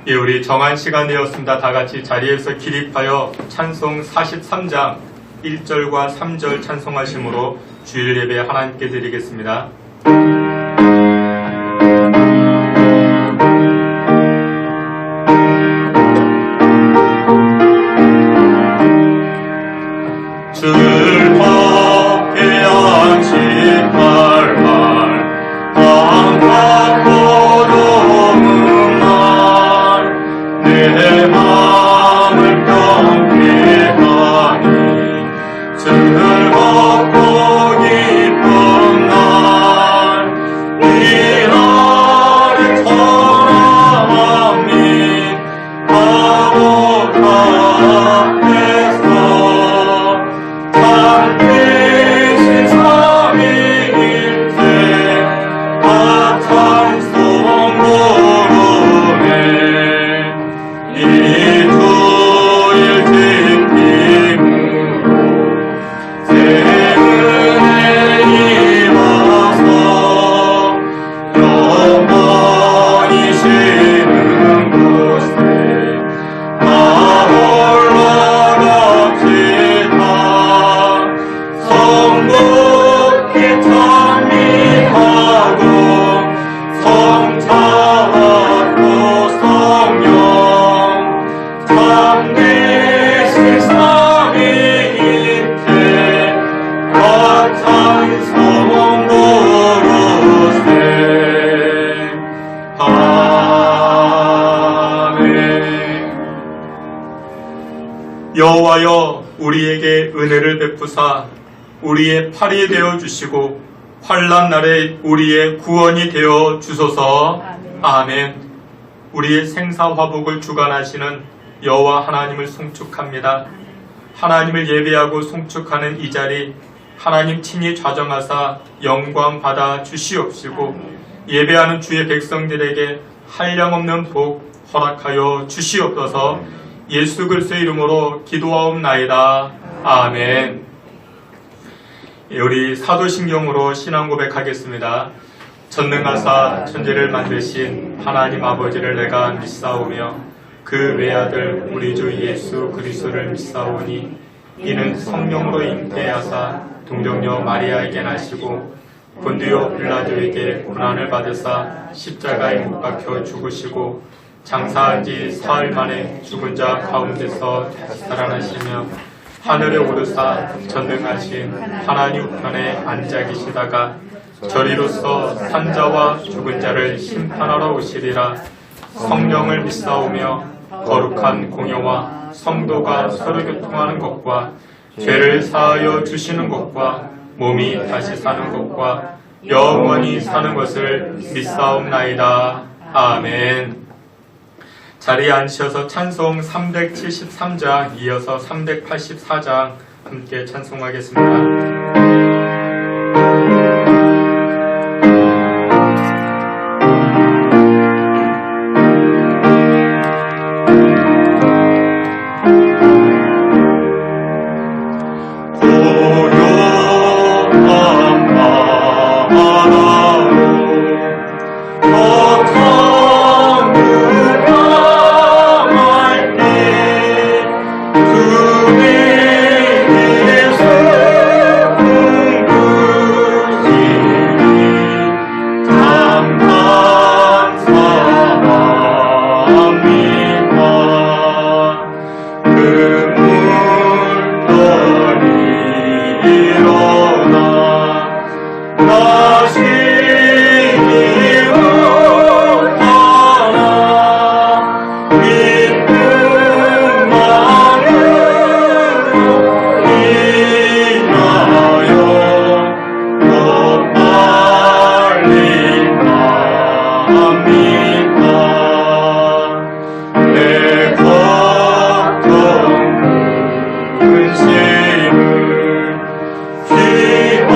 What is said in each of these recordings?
예, 우리 정한 시간 되었습니다. 다 같이 자리에서 기립하여 찬송 43장 1절과 3절 찬송하심으로 주일 예배 하나님께 드리겠습니다. 즐겁게 안식할 날 반갑고 좋은 날 내 마음을 평게 하니 즐겁고 기쁜 날 이 날을 전함이 바로 앞에서 참되신 삼위일체 찬송 부르네 이 주일 지킴으로 새 은혜 입어서 영원히 쉬는 곳에 나 홀로 갑시다. 성북히 찬미하고 성찬하고 성령 참되신 삼위일체 찬송 부르세. 아멘. 여호와여 우리에게 은혜를 베푸사 우리의 팔이 되어 주시고 환난 날에 우리의 구원이 되어 주소서. 아멘. 우리의 생사화복을 주관하시는 여호와 하나님을 송축합니다. 하나님을 예배하고 송축하는 이 자리 하나님 친히 좌정하사 영광 받아 주시옵시고 예배하는 주의 백성들에게 한량없는 복 허락하여 주시옵소서. 예수 그리스도의 이름으로 기도하옵나이다. 아멘. 우리 사도신경으로 신앙 고백하겠습니다. 전능하사 천지를 만드신 하나님 아버지를 내가 믿사오며 그 외아들 우리 주 예수 그리스도를 믿사오니 이는 성령으로 잉태하사 동정녀 마리아에게 나시고 본디오 빌라도에게 고난을 받으사 십자가에 못 박혀 죽으시고 장사한 지 사흘 만에 죽은 자 가운데서 다시 살아나시며 하늘에 오르사 전능하신 하나님 우편에 앉아 계시다가 저리로서 산자와 죽은 자를 심판하러 오시리라. 성령을 믿사오며 거룩한 공예와 성도가 서로 교통하는 것과 죄를 사하여 주시는 것과 몸이 다시 사는 것과 영원히 사는 것을 믿사옵나이다. 아멘. 자리에 앉으셔서 찬송 373장 이어서 384장 함께 찬송하겠습니다. 근심을 기억해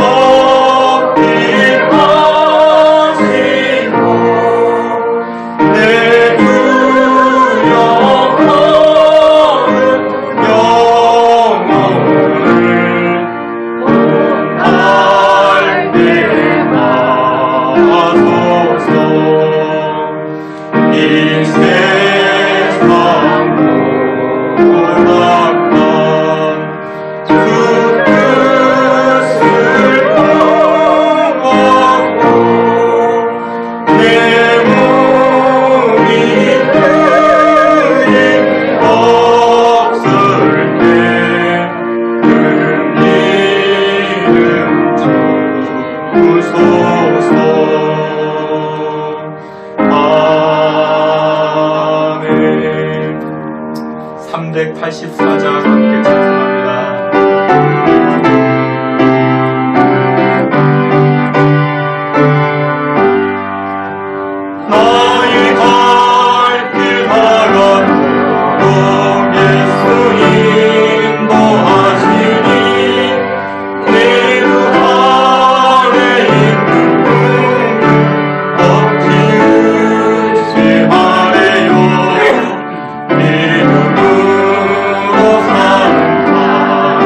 주소서. 아멘. 384장 함께 찬송합니다. 나의 갈 길 다가도록 예수 인도하시니 내 두 발에 있는 꿈을 엎지 의심하래요. 믿음으로 사는 자는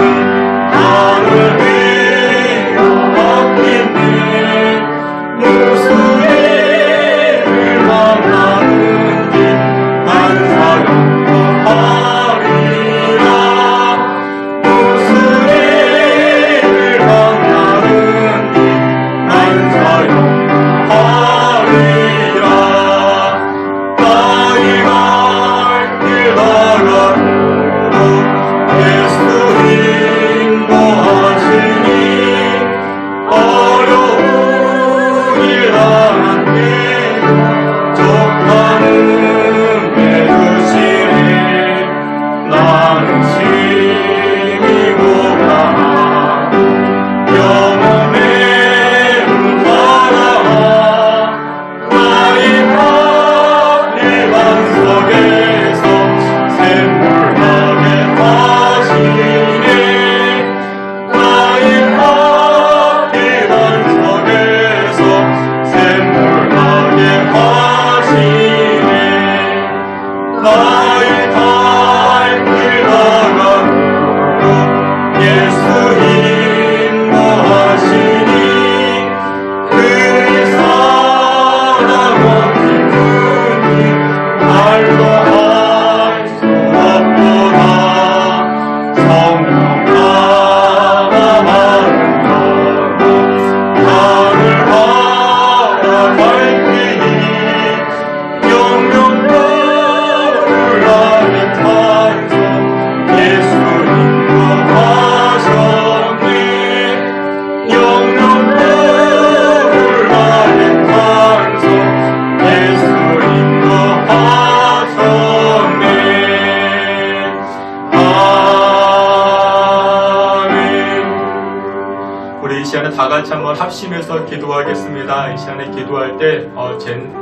나를 위하여 얻겠네. 무슨 일을 만나는지 난 사용하리라. 무슨 일을 만나는지 난 사용하리라. 나의 갈 길 다가도록 예수 인도하시니 어려운 일 당한 때 적당히 해주시니 나는 심히 고단한 영혼의 은사라. 나의 일반 속에서 샘물나게 하시네. 나의 일반 속에서 샘물나게 하시네. 나의 갈 길 다가도록 예수 인도하시니 그의 사랑 없이 그니 말로 할 수 없도다. 성령 나가마는 너로 나를 알아갈 테니 영영보를 나의 찬송 예수 인도하셨네. 영영보를 나의 찬송 예수 인도하셨네. 아멘. 우리 이 시간에 다 같이 한번 합심해서 기도하겠습니다. 이 시간에 기도할 때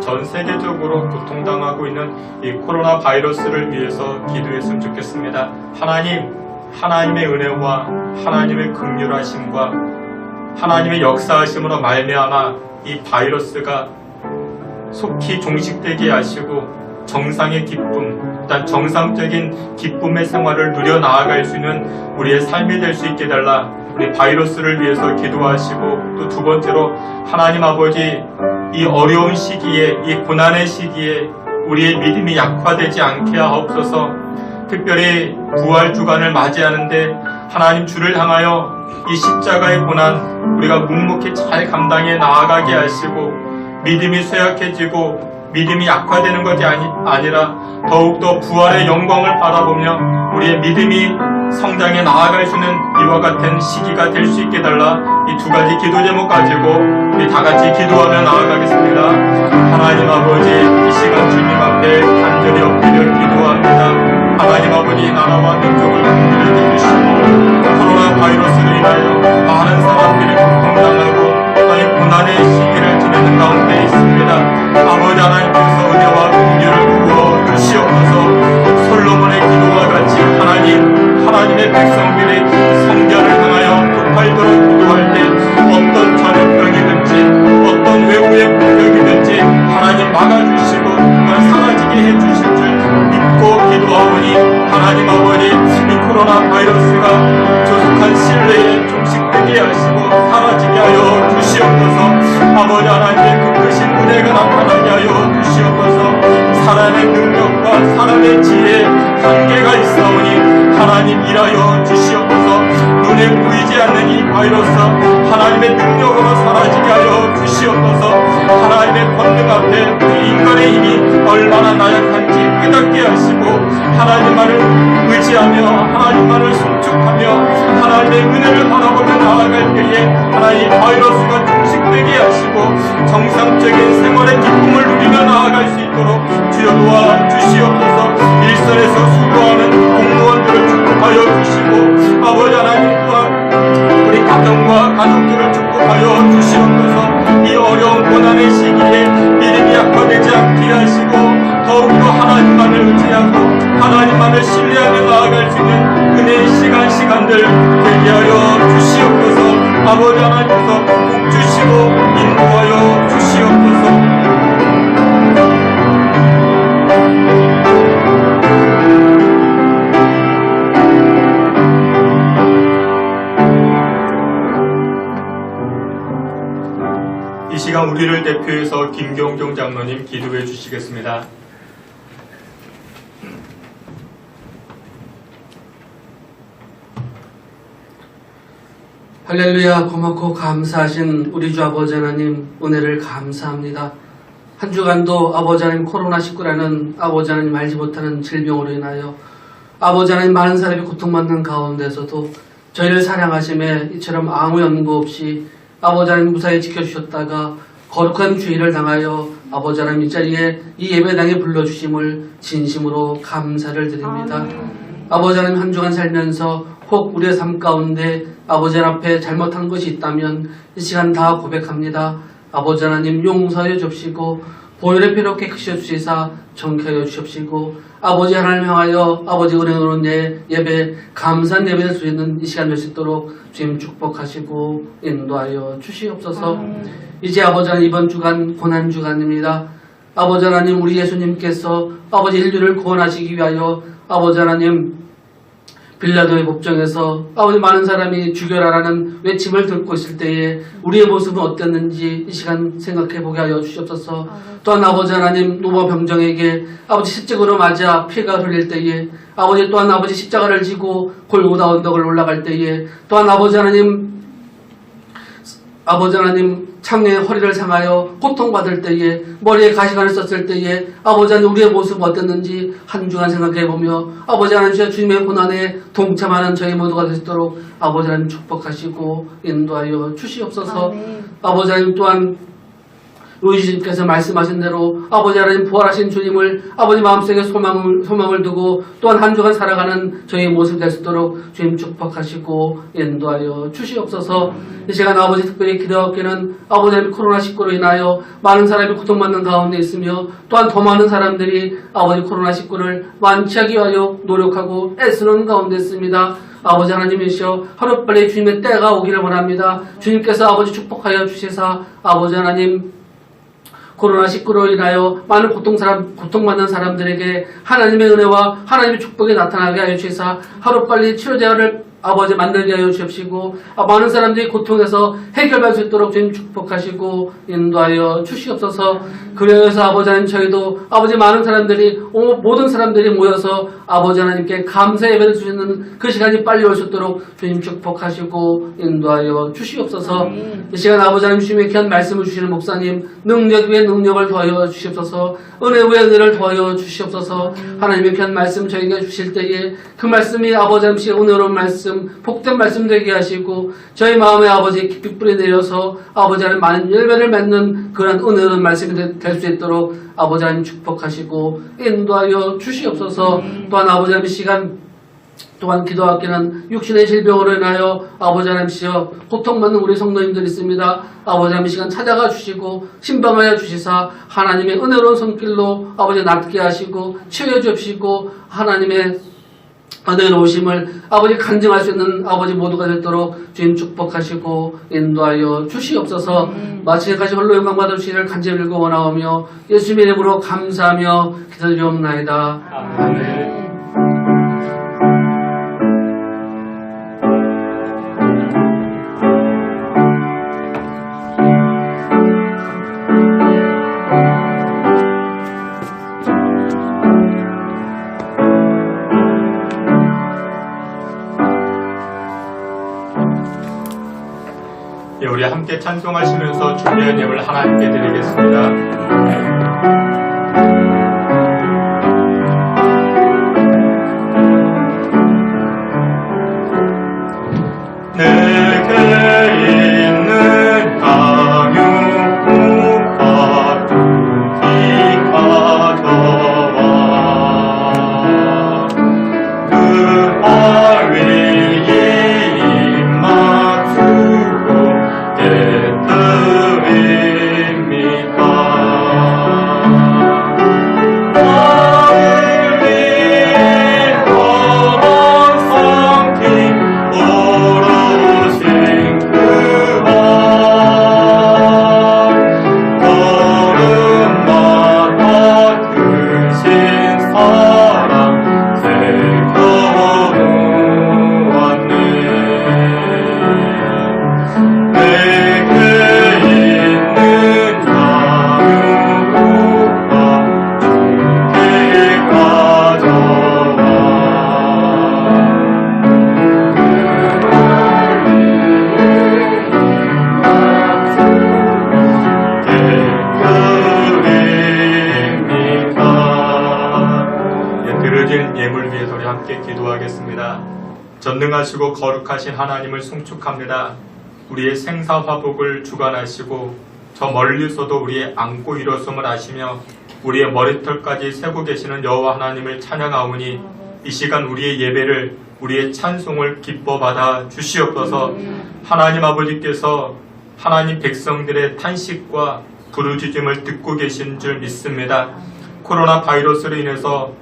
전 세계적으로 고통당하고 있는 이 코로나 바이러스를 위해서 기도했으면 좋겠습니다. 하나님의 은혜와 하나님의 긍휼하심과 하나님의 역사하심으로 말미암아 이 바이러스가 속히 종식되게 하시고 정상의 기쁨, 일단 정상적인 기쁨의 생활을 누려 나아갈 수 있는 우리의 삶이 될 수 있게 달라 우리 바이러스를 위해서 기도하시고, 또 두 번째로 하나님 아버지 이 어려운 시기에, 이 고난의 시기에 우리의 믿음이 약화되지 않게 하옵소서. 특별히 부활 주간을 맞이하는데 하나님 주를 향하여 이 십자가의 고난 우리가 묵묵히 잘 감당해 나아가게 하시고, 믿음이 쇠약해지고 믿음이 약화되는 것이 아니라 더욱더 부활의 영광을 바라보며 우리의 믿음이 성장해 나아갈 수 있는 이와 같은 시기가 될 수 있게 달라 이 두 가지 기도 제목 가지고 우리 다 같이 기도하며 나아가겠습니다. 하나님 아버지, 이 시간 주님 앞에 간절히 엎드려 기도합니다. 하나님 아버지, 나라와 민족을 긍휼히 주시고 코로나 바이러스로 인하여 많은 사람들이 고통당하고 고난의 시기를 지내는 가운데 있습니다. 아버지 하나님께서 은혜와 긍휼을 부어 주시옵소서. 솔로몬의 기도와 같이 하나님의 백성들이 성전을 향하여 급할도록 기도할 때 어떤 전염병이든지 어떤 외부의 공격이든지 하나님 막아주시고 사라지게 해주실 줄 믿고 기도하오니, 하나님 아버지 이 코로나 바이러스가 조속한 신뢰에 종식되게 하시고 사라지게 하여 주시옵소서. 아버지 하나님의 그 크신 은혜가 나타나게 하여 주시옵소서. 사람의 능력과 사람의 지혜에 한계가 있사오니 하나님 일하여 주시옵소서. 눈에 보이지 않는 이 바이러스 하나님의 능력으로 사라지게 하여 주시옵소서. 하나님의 권능 앞에 우리 인간의 힘이 얼마나 나약한지 깨닫게 하시고 하나님만을 의지하며 하나님만을 송축하며 하나님의 은혜를 바라보며 나아갈 때에 하나님 바이러스가 종식 정상적인 생활의 기쁨을 누리며 나아갈 수 있도록 주여 도와 주시옵소서. 일선에서 수고하는 공무원들을 축복하여 주시고 아버지 하나님 또한 우리 가정과 가족들을 축복하여 주시옵소서. 이 어려운 고난의 시기에 믿음이 약화되지 않게 하시고 더욱더 하나님만을 의지하고 하나님만을 신뢰하며 나아갈 수 있는 은혜의 시간들 되게 하여 주시옵소서. 아버지 하나님께서 복 주시고 인도하여 주시옵소서. 이 시간 우리를 대표해서 김경종 장로님 기도해 주시겠습니다. 할렐루야. 고맙고 감사하신 우리 주 아버지 하나님 은혜를 감사합니다. 한 주간도 아버지 하나님 코로나19라는 아버지 하나님 알지 못하는 질병으로 인하여 아버지 하나님 많은 사람이 고통받는 가운데서도 저희를 사랑하심에 이처럼 아무 연고 없이 아버지 하나님 무사히 지켜주셨다가 거룩한 주의를 당하여 아버지 하나님 이 자리에 이 예배당에 불러주심을 진심으로 감사를 드립니다. 아버지 하나님 한 주간 살면서 혹 우리의 삶 가운데 아버지 하나님 앞에 잘못한 것이 있다면 이 시간 다 고백합니다. 아버지 하나님 용서하여 주옵시고 보혈의 피로 깨끗이 주시사 정케하여 주옵시고 아버지 하나님 향하여 아버지 은혜로 예배 감사한 예배를 할 수 있는 이 시간 될 수 있도록 주님 축복하시고 인도하여 주시옵소서. 이제 아버지 하나님 이번 주간 고난 주간입니다. 아버지 하나님 우리 예수님께서 아버지 인류를 구원하시기 위하여 아버지 하나님 빌라도의 법정에서 아버지 많은 사람이 죽여라라는 외침을 듣고 있을 때에 우리의 모습은 어땠는지 이 시간 생각해 보게 하여 주시옵소서. 또한 아버지 하나님 노바 병정에게 아버지 십자가로 맞아 피가 흘릴 때에 아버지 또한 아버지 십자가를 지고 골고다 언덕을 올라갈 때에 또한 아버지 하나님 창에 허리를 상하여 고통받을 때에 머리에 가시관을 썼을 때에 아버지 하나님 우리의 모습은 어땠는지 한 주간 생각해보며 아버지 하나님 주님의 고난에 동참하는 저희 모두가 되도록 아버지 하나님 축복하시고 인도하여 주시옵소서. 아버지 하나님 또한 우리 주님께서 말씀하신 대로 아버지 하나님 부활하신 주님을 아버지 마음속에 소망을 두고 또한 한 주간 살아가는 저희 모습이 될 수 있도록 주님 축복하시고 인도하여 주시옵소서. 이 시간 아버지 특별히 기도하기는 아버지 하나님 코로나19로 인하여 많은 사람이 고통받는 가운데 있으며 또한 더 많은 사람들이 아버지 코로나19를 완치하기 위하여 노력하고 애쓰는 가운데 있습니다. 아버지 하나님이시여 하루빨리 주님의 때가 오기를 원합니다. 주님께서 아버지 축복하여 주시사 아버지 하나님 코로나19로 인하여 많은 고통받는 사람들에게 하나님의 은혜와 하나님의 축복이 나타나게 하여 주시사 하루빨리 치료제를 아버지 만들게 하여 주십시고 많은 사람들이 고통에서 해결할 수 있도록 주님 축복하시고 인도하여 주시옵소서. 그래서 아버지 하나님 저희도 아버지 많은 사람들이 모든 사람들이 모여서 아버지 하나님께 감사 예배를 주시는 그 시간이 빨리 올 수 있도록 주님 축복하시고 인도하여 주시옵소서. 이 시간 아버지 하나님 주님의 귀한 말씀을 주시는 목사님 능력 위에 능력을 더하여 주시옵소서. 은혜 위에 은혜를 더하여 주시옵소서. 하나님의 귀한 말씀 저희에게 주실 때에 그 말씀이 아버지 하나님의 은혜로운 말씀 복된 말씀 되게 하시고 저희 마음에 아버지 깊이 뿌리 내려서 아버지 하나님 많은 열매를 맺는 그런 은혜로운 말씀이 될 수 있도록 아버지 하나님 축복하시고 인도하여 주시옵소서. 또한 아버지 하나님 시간 또한 기도하기는 육신의 질병으로 인하여 아버지 하나님시여 고통받는 우리 성도님들이 있습니다. 아버지 하나님 시간 찾아가 주시고 신방하여 주시사 하나님의 은혜로운 손길로 아버지 낫게 하시고 치유해 주시고 하나님의 은혜로우심을 아버지 간증할 수 있는 아버지 모두가 되도록 주님 축복하시고 인도하여 주시옵소서. 마치기까지 홀로 영광 받을 주시기를 간절히 빌고 원하오며 예수님의 이름으로 감사하며 기도드리옵나이다. 아멘. 우리 함께 찬송하시면서 준비한 예물 하나님께 드리겠습니다. 내게 있는 강유 함께 기도하겠습니다. 전능하시고 거룩하신 하나님을 송축합니다. 우리의 생사화복을 주관하시고 저 멀리서도 우리의 안고 일어섬을 아시며 우리의 머리털까지 세고 계시는 여호와 하나님을 찬양하오니 이 시간 우리의 예배를 우리의 찬송을 기뻐 받아 주시옵소서. 하나님 아버지께서 하나님 백성들의 탄식과 부르짖음을 듣고 계신 줄 믿습니다. 코로나 바이러스로 인해서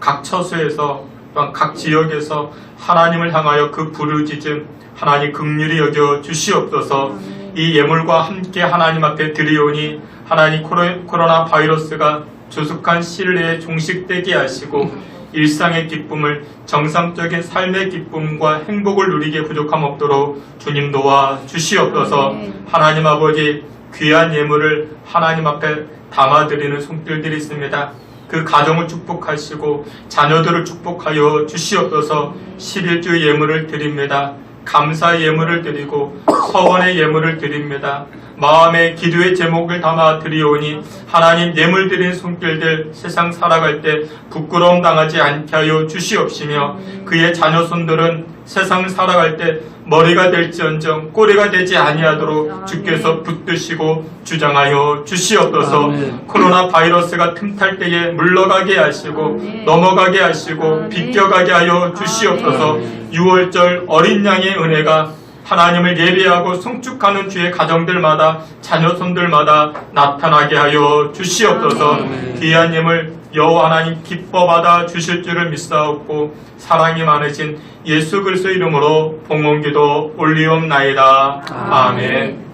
각 처소에서 또한 각 지역에서 하나님을 향하여 그 부르짖음 하나님 긍휼히 여겨 주시옵소서. 이 예물과 함께 하나님 앞에 드리오니 하나님 코로나 바이러스가 조속한 시일 내에 종식되게 하시고 일상의 기쁨을 정상적인 삶의 기쁨과 행복을 누리게 부족함 없도록 주님 도와 주시옵소서. 하나님 아버지 귀한 예물을 하나님 앞에 담아드리는 손길들이 있습니다. 그 가정을 축복하시고 자녀들을 축복하여 주시옵소서. 11주 예물을 드립니다. 감사의 예물을 드리고 서원의 예물을 드립니다. 마음의 기도의 제목을 담아 드리오니 하나님 예물 드린 손길들 세상 살아갈 때 부끄러움 당하지 않게 하여 주시옵시며 그의 자녀 손들은 세상 살아갈 때 머리가 될지언정 꼬리가 되지 아니하도록 주께서 붙드시고 주장하여 주시옵소서. 아멘. 코로나 바이러스가 틈탈 때에 물러가게 하시고 넘어가게 하시고 비껴가게 하여 주시옵소서. 6월절 어린 양의 은혜가 하나님을 예배하고 송축하는 주의 가정들마다 자녀 손들마다 나타나게 하여 주시옵소서. 귀한 예물 여호와 하나님 기뻐 받아 주실 줄을 믿사옵고 사랑이 많으신 예수 그리스도 이름으로 봉헌기도 올리옵나이다. 아멘.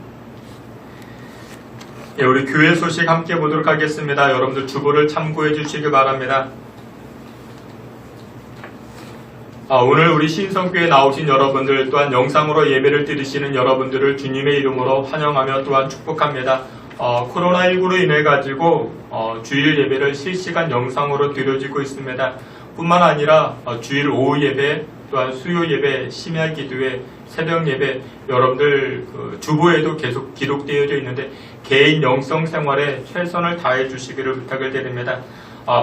예, 우리 교회 소식 함께 보도록 하겠습니다. 여러분들 주보를 참고해 주시기 바랍니다. 오늘 우리 신성교회에 나오신 여러분들 또한 영상으로 예배를 드리시는 여러분들을 주님의 이름으로 환영하며 또한 축복합니다. 코로나19로 인해 가지고 주일 예배를 실시간 영상으로 드려지고 있습니다. 뿐만 아니라 주일 오후 예배 또한 수요 예배, 심야 기도회, 새벽 예배 여러분들 주보에도 계속 기록되어져 있는데 개인 영성 생활에 최선을 다해 주시기를 부탁을 드립니다.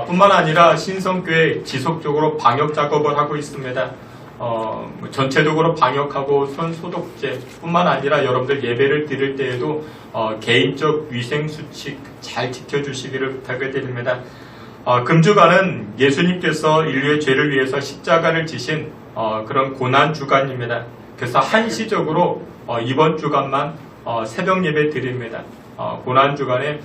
뿐만 아니라 신성교회 지속적으로 방역 작업을 하고 있습니다. 전체적으로 방역하고 손 소독제 뿐만 아니라 여러분들 예배를 드릴 때에도 개인적 위생 수칙 잘 지켜주시기를 부탁을 드립니다. 금주간은 예수님께서 인류의 죄를 위해서 십자가를 지신 그런 고난 주간입니다. 그래서 한시적으로 이번 주간만 새벽 예배 드립니다. 고난 주간에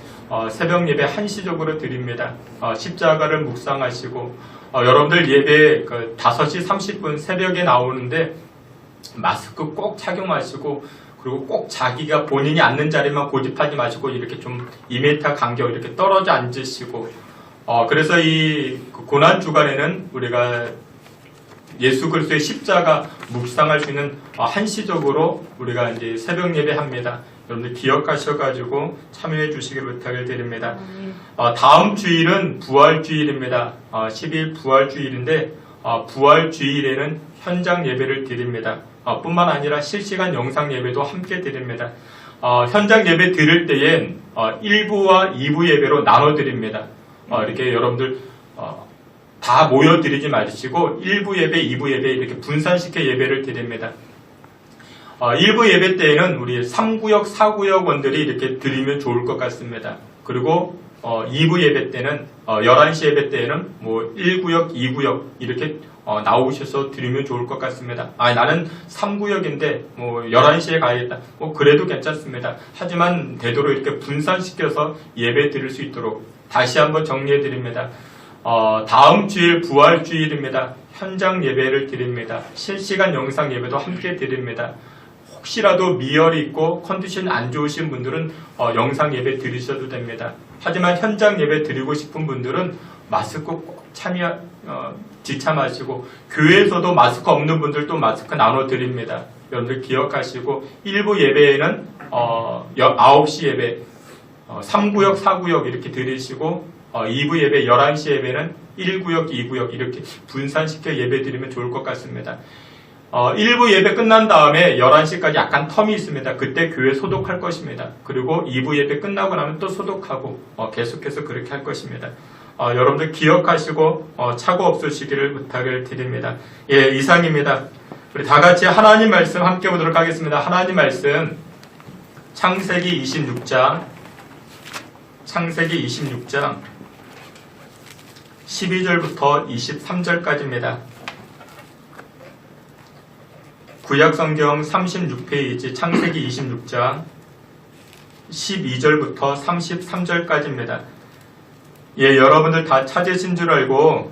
새벽 예배 한시적으로 드립니다. 십자가를 묵상하시고 여러분들 예배 5시 30분 새벽에 나오는데 마스크 꼭 착용하시고 그리고 꼭 자기가 본인이 앉는 자리만 고집하지 마시고 이렇게 좀 2m 간격 이렇게 떨어져 앉으시고 그래서 이 고난 주간에는 우리가 예수 그리스도의 십자가 묵상할 수 있는 한시적으로 우리가 이제 새벽 예배합니다. 여러분들 기억하셔가지고 참여해 주시길 부탁을 드립니다. 다음 주일은 부활주일입니다. 10일 부활주일인데 부활주일에는 현장 예배를 드립니다. 뿐만 아니라 실시간 영상 예배도 함께 드립니다. 현장 예배 드릴 때엔 1부와 2부 예배로 나눠 드립니다. 이렇게 여러분들 다 모여 드리지 마시고 1부 예배, 2부 예배 이렇게 분산시켜 예배를 드립니다. 1부 예배 때에는 우리 3구역, 4구역원들이 이렇게 드리면 좋을 것 같습니다. 그리고 2부 예배 때는 11시 예배 때에는 뭐 1구역, 2구역 이렇게 나오셔서 드리면 좋을 것 같습니다. 나는 3구역인데 뭐 11시에 가야겠다. 뭐 그래도 괜찮습니다. 하지만 되도록 이렇게 분산시켜서 예배 드릴 수 있도록 다시 한번 정리해 드립니다. 다음 주일 부활주일입니다. 현장 예배를 드립니다. 실시간 영상 예배도 함께 드립니다. 혹시라도 미열이 있고 컨디션 안 좋으신 분들은 영상 예배 드리셔도 됩니다. 하지만 현장 예배 드리고 싶은 분들은 마스크 꼭 지참하시고 교회에서도 마스크 없는 분들도 마스크 나눠 드립니다. 여러분들 기억하시고 1부 예배에는 9시 예배 3구역, 4구역 이렇게 드리시고 2부 예배 11시 예배는 1구역, 2구역 이렇게 분산시켜 예배 드리면 좋을 것 같습니다. 1부 예배 끝난 다음에 11시까지 약간 텀이 있습니다. 그때 교회 소독할 것입니다. 그리고 2부 예배 끝나고 나면 또 소독하고 계속해서 그렇게 할 것입니다. 여러분들 기억하시고 착오 없으시기를 부탁을 드립니다. 예, 이상입니다. 우리 다 같이 하나님 말씀 함께 보도록 하겠습니다. 하나님 말씀 창세기 26장 12절부터 23절까지입니다. 구약성경 36페이지 창세기 26장 12절부터 33절까지입니다. 예, 여러분들 다 찾으신 줄 알고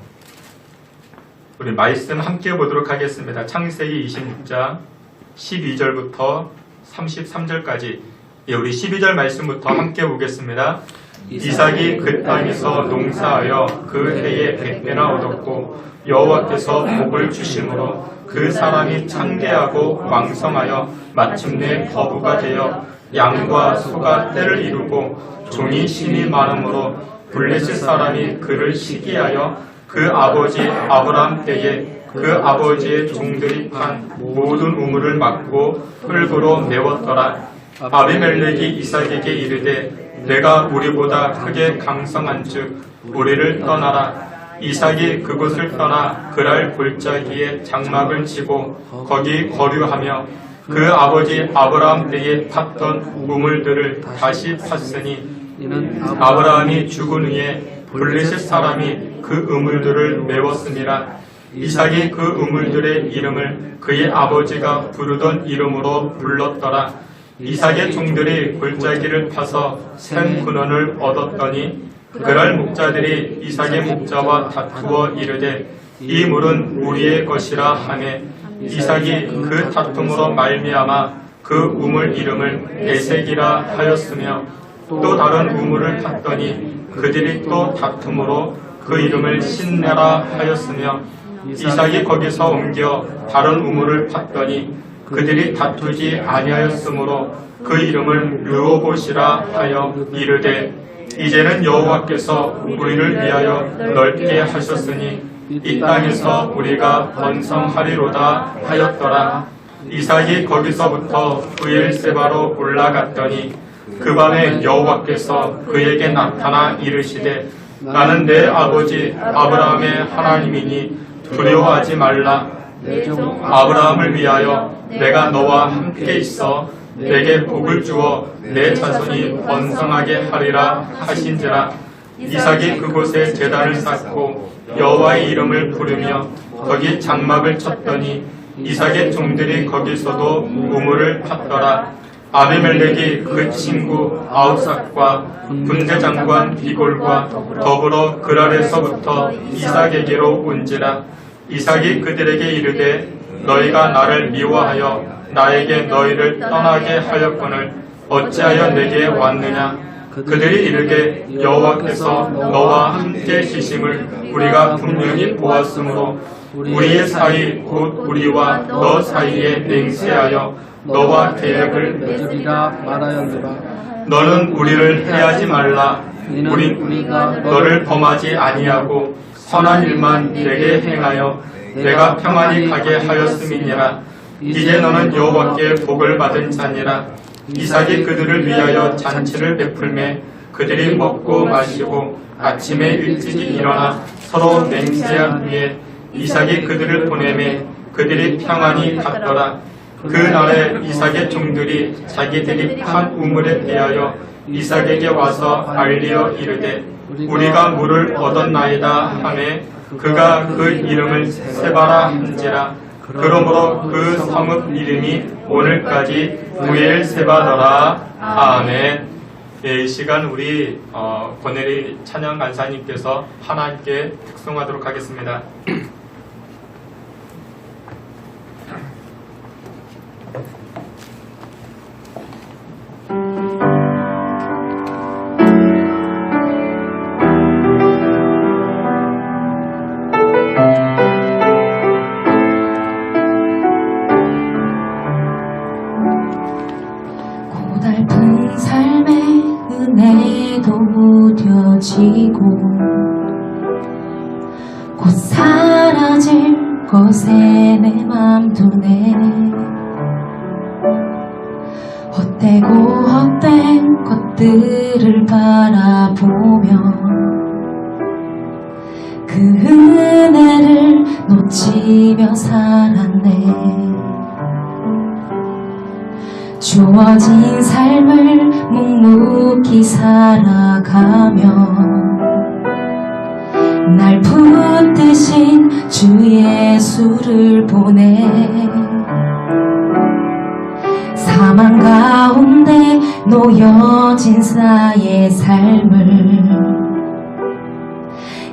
우리 말씀 함께 보도록 하겠습니다. 창세기 26장 12절부터 33절까지. 예, 우리 12절 말씀부터 함께 보겠습니다. 이삭이 그 땅에서 농사하여 그 해에 100배나 얻었고 여호와께서 복을 주심으로 그 사람이 창대하고 왕성하여 마침내 거부가 되어 양과 소가 때를 이루고 종이 힘이 많으므로 블레셋 사람이 그를 시기하여 그 아버지 아브라함 때에 그 아버지의 종들이 판 모든 우물을 막고 흙으로 메웠더라. 아비멜렉이 이삭에게 이르되 내가 우리보다 크게 강성한즉 우리를 떠나라. 이삭이 그곳을 떠나 그랄 골짜기에 장막을 치고 거기 거류하며 그 아버지 아브라함 때에 팠던 우물들을 다시 팠으니 아브라함이 죽은 후에 블레셋 사람이 그 우물들을 메웠음이라. 이삭이 그 우물들의 이름을 그의 아버지가 부르던 이름으로 불렀더라. 이삭의 종들이 골짜기를 파서 샘 근원을 얻었더니 그랄 목자들이 이삭의 목자와 다투어 이르되 이 물은 우리의 것이라 하매 이삭이 그 다툼으로 말미암아 그 우물 이름을 에색이라 하였으며 또 다른 우물을 팠더니 그들이 또 다툼으로 그 이름을 신내라 하였으며 이삭이 거기서 옮겨 다른 우물을 팠더니 그들이 다투지 아니하였으므로 그 이름을 르호봇이라 하여 이르되 이제는 여호와께서 우리를 위하여 넓게 하셨으니 이 땅에서 우리가 번성하리로다 하였더라. 이삭이 거기서부터 브엘세바로 올라갔더니 그 밤에 여호와께서 그에게 나타나 이르시되 나는 내 아버지 아브라함의 하나님이니 두려워하지 말라. 아브라함을 위하여 내가 너와 함께 있어 내게 복을 주어 내 자손이 번성하게 하리라 하신지라. 이삭이 그곳에 제단을 쌓고 여호와의 이름을 부르며 거기 장막을 쳤더니 이삭의 종들이 거기서도 우물을 팠더라. 아비멜렉이 그 친구 아우삭과 군대장관 비골과 더불어 그랄에서부터 이삭에게로 온지라. 이삭이 그들에게 이르되 너희가 나를 미워하여 나에게 너희를 떠나게 하였거늘 어찌하여 내게 왔느냐. 그들이 이르되 여호와께서 너와 함께 계심을 우리가 분명히 보았으므로 우리의 사이 곧 우리와 너 사이에 맹세하여 너와 계약을 맺으리라 말하였노라. 너는 우리를 해하지 말라. 우리가 너를 범하지 아니하고 선한 일만 내게 행하여 내가 평안히 가게 하였음이니라. 이제 너는 여호와께 복을 받은 자니라. 이삭이 그들을 위하여 잔치를 베풀매 그들이 먹고 마시고 아침에 일찍이 일어나 서로 맹세한 후에 이삭이 그들을 보내매 그들이 평안히 갔더라. 그날에 이삭의 종들이 자기들이 판 우물에 대하여 이삭에게 와서 알리어 이르되 우리가 물을 얻었나이다 하매 그가 그 이름을 세바라 한지라. 그러므로 그 성읍 이름이 오늘까지 브엘세바더라. 아멘. 예, 이 시간 우리 권혜리 찬양 간사님께서 하나님께 특송하도록 하겠습니다. 고달픈 삶의 은혜도 무뎌지고 곧 사라질 것에 내 맘 두네. 헛되고 헛된 것들을 바라보며 그 은혜를 놓치며 살았네. 주어진 삶을 묵묵히 살아가며 날 붙드신 주 예수를 보내. 사망 가운데 놓여진 나의 삶을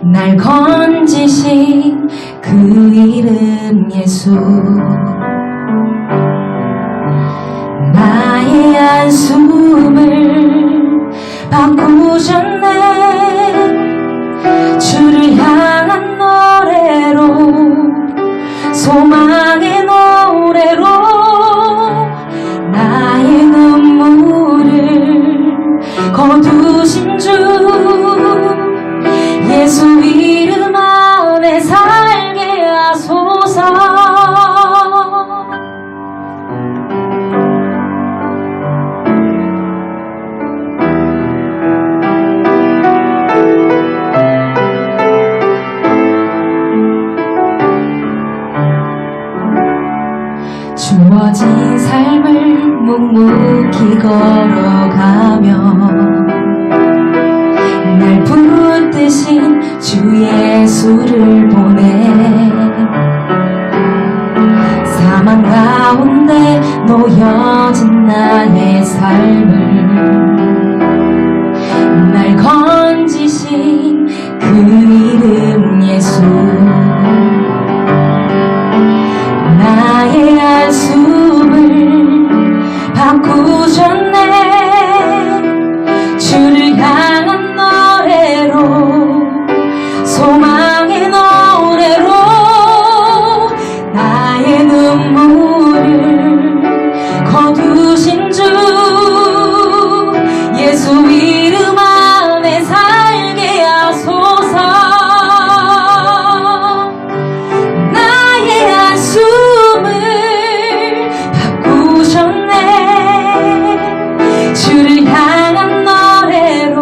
날 건지신 그 이름 예수. 나의 한숨을 바꾸셨네. 주를 향한 노래로, 소망의 노래로 나의 눈물을 거두신 주 예수 이름 안에 살게 하소서. 주어진 삶을 묵묵히 걸어가며 날 붙드신 주 예수를 보내. 사망 가운데 놓여진 나의 삶을 날 건지신 그 이름 예수. 나의 한숨을 바꾸셨네. 주를 향한 노래로, 소망의 노래로 나의 눈물을 거두신 주 예수 이름 안에 살게 하소서. 주를 향한 노래로,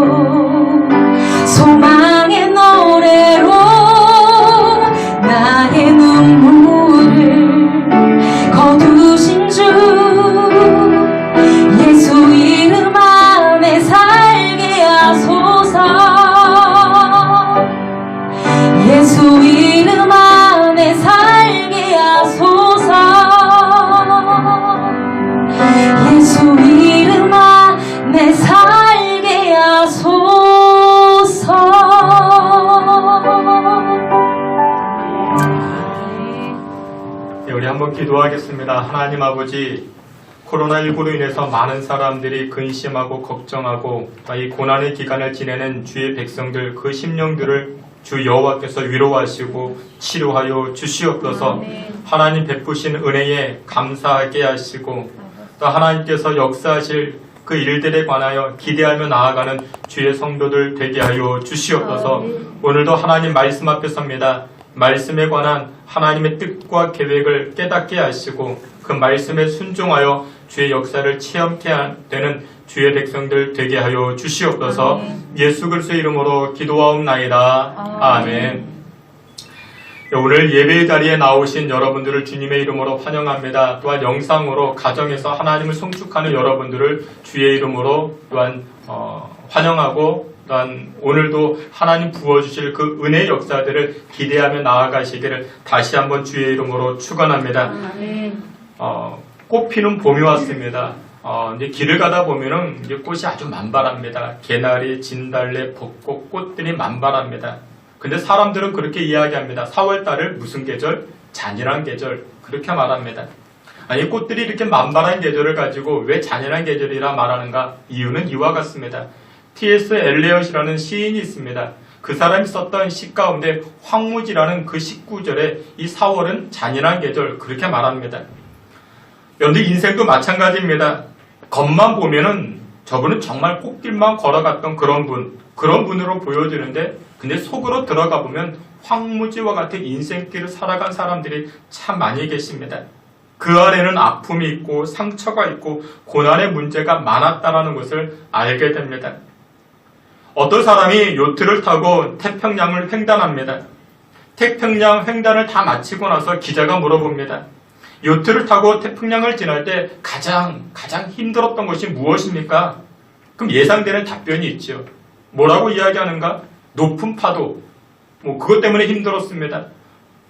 소망의 노래로 나의 눈물을 거두신 주 예수 이름 안에 살게 하소서. 예수 이름 안에 살게 하소서. 예수 이름 안에 살게 하소서. 네, 우리 한번 기도하겠습니다. 하나님 아버지, 코로나19로 인해서 많은 사람들이 근심하고 걱정하고 이 고난의 기간을 지내는 주의 백성들, 그 심령들을 주 여호와께서 위로하시고 치료하여 주시옵소서. 하나님 베푸신 은혜에 감사하게 하시고 또 하나님께서 역사하실 그 일들에 관하여 기대하며 나아가는 주의 성도들 되게 하여 주시옵소서. 오늘도 하나님 말씀 앞에 섭니다. 말씀에 관한 하나님의 뜻과 계획을 깨닫게 하시고 그 말씀에 순종하여 주의 역사를 체험케 되는 주의 백성들 되게 하여 주시옵소서. 예수 그리스도의 이름으로 기도하옵나이다. 아멘. 오늘 예배의 자리에 나오신 여러분들을 주님의 이름으로 환영합니다. 또한 영상으로 가정에서 하나님을 송축하는 여러분들을 주의 이름으로 또한 환영하고, 또한 오늘도 하나님 부어주실 그 은혜의 역사들을 기대하며 나아가시기를 다시 한번 주의 이름으로 축원합니다. 꽃 피는 봄이 왔습니다. 이제 길을 가다 보면은 이제 꽃이 아주 만발합니다. 개나리, 진달래, 벚꽃, 꽃들이 만발합니다. 근데 사람들은 그렇게 이야기합니다. 4월달을 무슨 계절? 잔인한 계절. 그렇게 말합니다. 아니, 꽃들이 이렇게 만발한 계절을 가지고 왜 잔인한 계절이라 말하는가? 이유는 이와 같습니다. T.S. 엘리엇이라는 시인이 있습니다. 그 사람이 썼던 시 가운데 황무지라는 그 19절에 이 4월은 잔인한 계절, 그렇게 말합니다. 여러분들 인생도 마찬가지입니다. 겉만 보면은 저분은 정말 꽃길만 걸어갔던 그런 분으로 보여지는데, 근데 속으로 들어가 보면 황무지와 같은 인생길을 살아간 사람들이 참 많이 계십니다. 그 안에는 아픔이 있고 상처가 있고 고난의 문제가 많았다는 것을 알게 됩니다. 어떤 사람이 요트를 타고 태평양을 횡단합니다. 태평양 횡단을 다 마치고 나서 기자가 물어봅니다. 요트를 타고 태평양을 지날 때 가장 힘들었던 것이 무엇입니까? 그럼 예상되는 답변이 있죠. 뭐라고 이야기하는가? 높은 파도, 그것 때문에 힘들었습니다.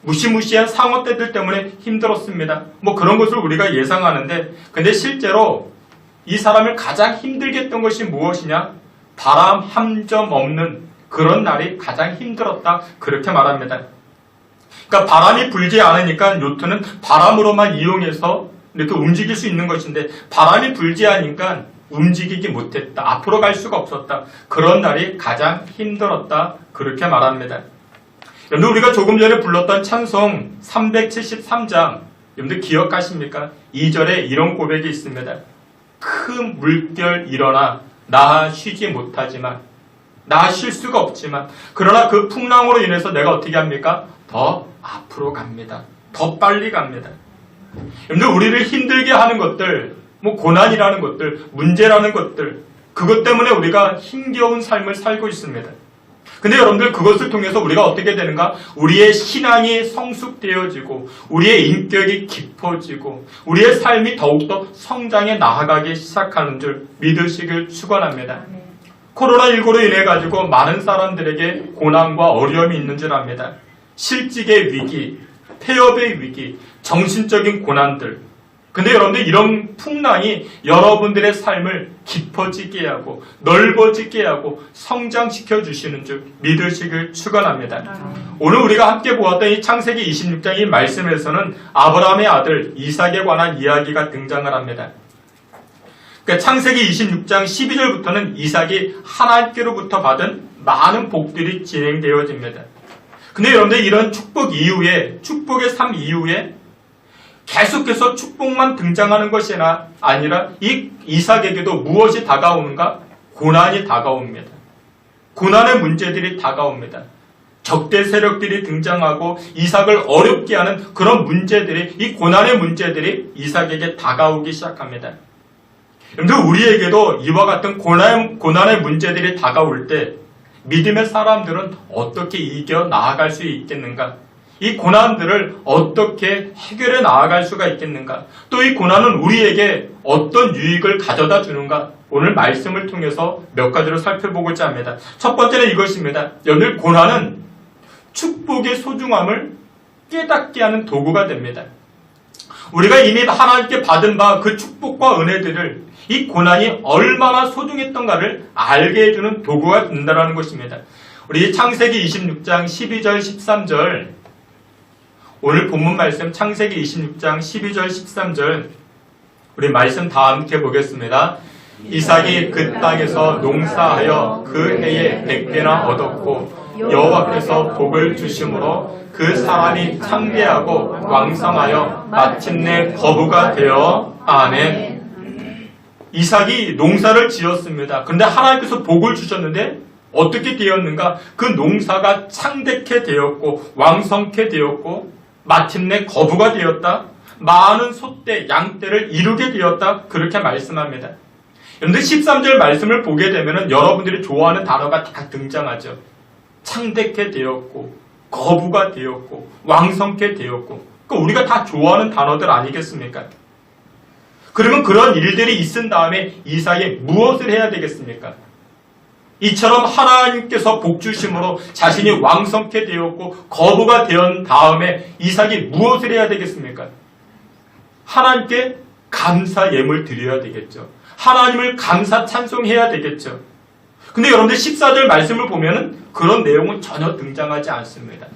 무시무시한 상어떼들 때문에 힘들었습니다. 그런 것을 우리가 예상하는데, 근데 실제로 이 사람을 가장 힘들게 했던 것이 무엇이냐? 바람 한 점 없는 그런 날이 가장 힘들었다. 그렇게 말합니다. 그러니까 바람이 불지 않으니까 요트는 바람으로만 이용해서 이렇게 움직일 수 있는 것인데, 바람이 불지 않으니까 움직이지 못했다. 앞으로 갈 수가 없었다. 그런 날이 가장 힘들었다. 그렇게 말합니다. 여러분들, 우리가 조금 전에 불렀던 찬송 373장, 여러분들 기억하십니까? 2절에 이런 고백이 있습니다. 큰 물결 일어나 나 쉬지 못하지만, 나 쉴 수가 없지만, 그러나 그 풍랑으로 인해서 내가 어떻게 합니까? 더 앞으로 갑니다. 더 빨리 갑니다. 여러분들, 우리를 힘들게 하는 것들, 고난이라는 것들, 문제라는 것들, 그것 때문에 우리가 힘겨운 삶을 살고 있습니다. 근데 여러분들, 그것을 통해서 우리가 어떻게 되는가? 우리의 신앙이 성숙되어지고, 우리의 인격이 깊어지고, 우리의 삶이 더욱더 성장해 나아가기 시작하는 줄 믿으시길 축원합니다. 코로나19로 인해 가지고 많은 사람들에게 고난과 어려움이 있는 줄 압니다. 실직의 위기, 폐업의 위기, 정신적인 고난들. 근데 여러분들, 이런 풍랑이 여러분들의 삶을 깊어지게 하고 넓어지게 하고 성장시켜 주시는 줄 믿으시길 축원합니다. 오늘 우리가 함께 보았던 이 창세기 26장 이 말씀에서는 아브라함의 아들 이삭에 관한 이야기가 등장을 합니다. 그러니까 창세기 26장 12절부터는 이삭이 하나님께로부터 받은 많은 복들이 진행되어집니다. 근데 여러분들, 이런 축복 이후에, 축복의 삶 이후에 계속해서 축복만 등장하는 것이 아니라 이 이삭에게도 무엇이 다가오는가? 고난이 다가옵니다. 고난의 문제들이 다가옵니다. 적대 세력들이 등장하고 이삭을 어렵게 하는 그런 문제들이, 이 고난의 문제들이 이삭에게 다가오기 시작합니다. 여러분들, 우리에게도 이와 같은 고난의 문제들이 다가올 때 믿음의 사람들은 어떻게 이겨 나아갈 수 있겠는가? 이 고난들을 어떻게 해결해 나아갈 수가 있겠는가? 또 이 고난은 우리에게 어떤 유익을 가져다 주는가? 오늘 말씀을 통해서 몇 가지를 살펴보고자 합니다. 첫 번째는 이것입니다. 여러분들, 고난은 축복의 소중함을 깨닫게 하는 도구가 됩니다. 우리가 이미 하나님께 받은 바 그 축복과 은혜들을, 이 고난이 얼마나 소중했던가를 알게 해주는 도구가 된다는 것입니다. 우리 창세기 26장 12절 13절, 오늘 본문 말씀 창세기 26장 12절 13절, 우리 말씀 다 함께 보겠습니다. 이삭이 그 땅에서 농사하여 그 해에 100배나 얻었고 여호와께서 복을 주심으로 그 사람이 창대하고 왕성하여 마침내 거부가 되어. 아멘. 이삭이 농사를 지었습니다. 그런데 하나님께서 복을 주셨는데 어떻게 되었는가? 그 농사가 창대케 되었고 왕성케 되었고 마침내 거부가 되었다. 많은 소떼, 양떼를 이루게 되었다. 그렇게 말씀합니다. 그런데 13절 말씀을 보게 되면 여러분들이 좋아하는 단어가 다 등장하죠. 창대케 되었고 거부가 되었고 왕성케 되었고, 그러니까 우리가 다 좋아하는 단어들 아니겠습니까? 그러면 그런 일들이 있은 다음에 이삭이 무엇을 해야 되겠습니까? 이처럼 하나님께서 복 주심으로 자신이 왕성케 되었고 거부가 된 다음에 이삭이 무엇을 해야 되겠습니까? 하나님께 감사 예물 드려야 되겠죠. 하나님을 감사 찬송해야 되겠죠. 근데 여러분들 14절 말씀을 보면은 그런 내용은 전혀 등장하지 않습니다.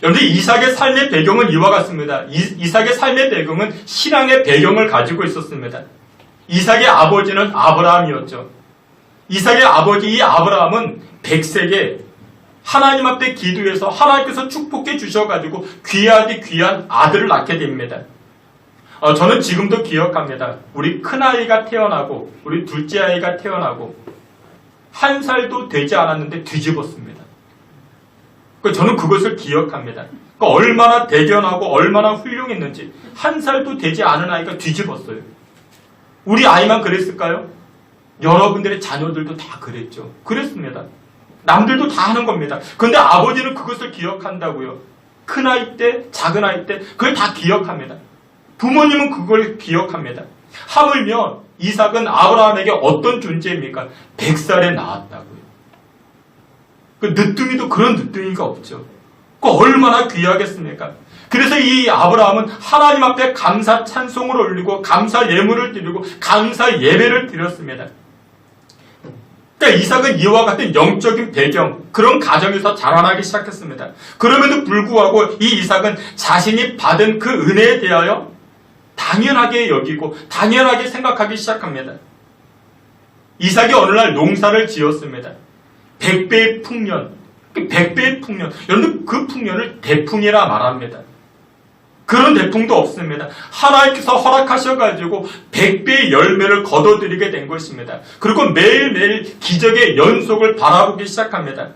여러분들, 이삭의 삶의 배경은 이와 같습니다. 이삭의 삶의 배경은 신앙의 배경을 가지고 있었습니다. 이삭의 아버지는 아브라함이었죠. 이삭의 아버지 이 아브라함은 100세에 하나님 앞에 기도해서 하나님께서 축복해 주셔가지고 귀하디 귀한 아들을 낳게 됩니다. 저는 지금도 기억합니다. 우리 큰아이가 태어나고 우리 둘째 아이가 태어나고 1살도 되지 않았는데 뒤집었습니다. 저는 그것을 기억합니다. 얼마나 대견하고 얼마나 훌륭했는지. 1살도 되지 않은 아이가 뒤집었어요. 우리 아이만 그랬을까요? 여러분들의 자녀들도 다 그랬죠. 그랬습니다. 남들도 다 하는 겁니다. 그런데 아버지는 그것을 기억한다고요. 큰아이 때, 작은아이 때 그걸 다 기억합니다. 부모님은 그걸 기억합니다. 하물며 이삭은 아브라함에게 어떤 존재입니까? 100살에 낳았다고요. 그 늦둥이도 그런 늦둥이가 없죠. 그 얼마나 귀하겠습니까? 그래서 이 아브라함은 하나님 앞에 감사 찬송을 올리고 감사 예물을 드리고 감사 예배를 드렸습니다. 그러니까 이삭은 이와 같은 영적인 배경, 그런 가정에서 자라나기 시작했습니다. 그럼에도 불구하고 이 이삭은 자신이 받은 그 은혜에 대하여 당연하게 여기고 당연하게 생각하기 시작합니다. 이삭이 어느 날 농사를 지었습니다. 100배의 풍년, 100배의 풍년, 여러분 그 풍년을 대풍이라 말합니다. 그런 대풍도 없습니다. 하나님께서 허락하셔가지고 100배의 열매를 거둬들이게 된 것입니다. 그리고 매일매일 기적의 연속을 바라보기 시작합니다.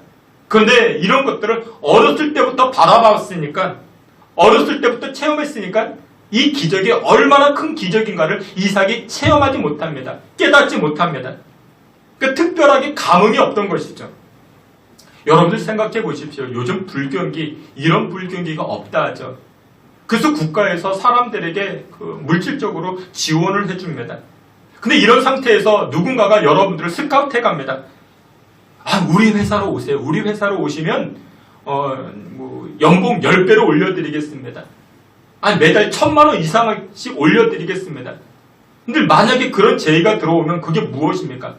그런데 이런 것들을 어렸을 때부터 바라봤으니까, 어렸을 때부터 체험했으니까 이 기적이 얼마나 큰 기적인가를 이삭이 체험하지 못합니다. 깨닫지 못합니다. 그러니까 특별하게 감흥이 없던 것이죠. 여러분들 생각해 보십시오. 요즘 불경기, 이런 불경기가 없다 하죠. 그래서 국가에서 사람들에게 물질적으로 지원을 해줍니다. 근데 이런 상태에서 누군가가 여러분들을 스카우트해 갑니다. 아, 우리 회사로 오세요. 우리 회사로 오시면 연봉 10배로 올려드리겠습니다. 아니, 매달 1,000만 원 이상씩 올려드리겠습니다. 근데 만약에 그런 제의가 들어오면 그게 무엇입니까?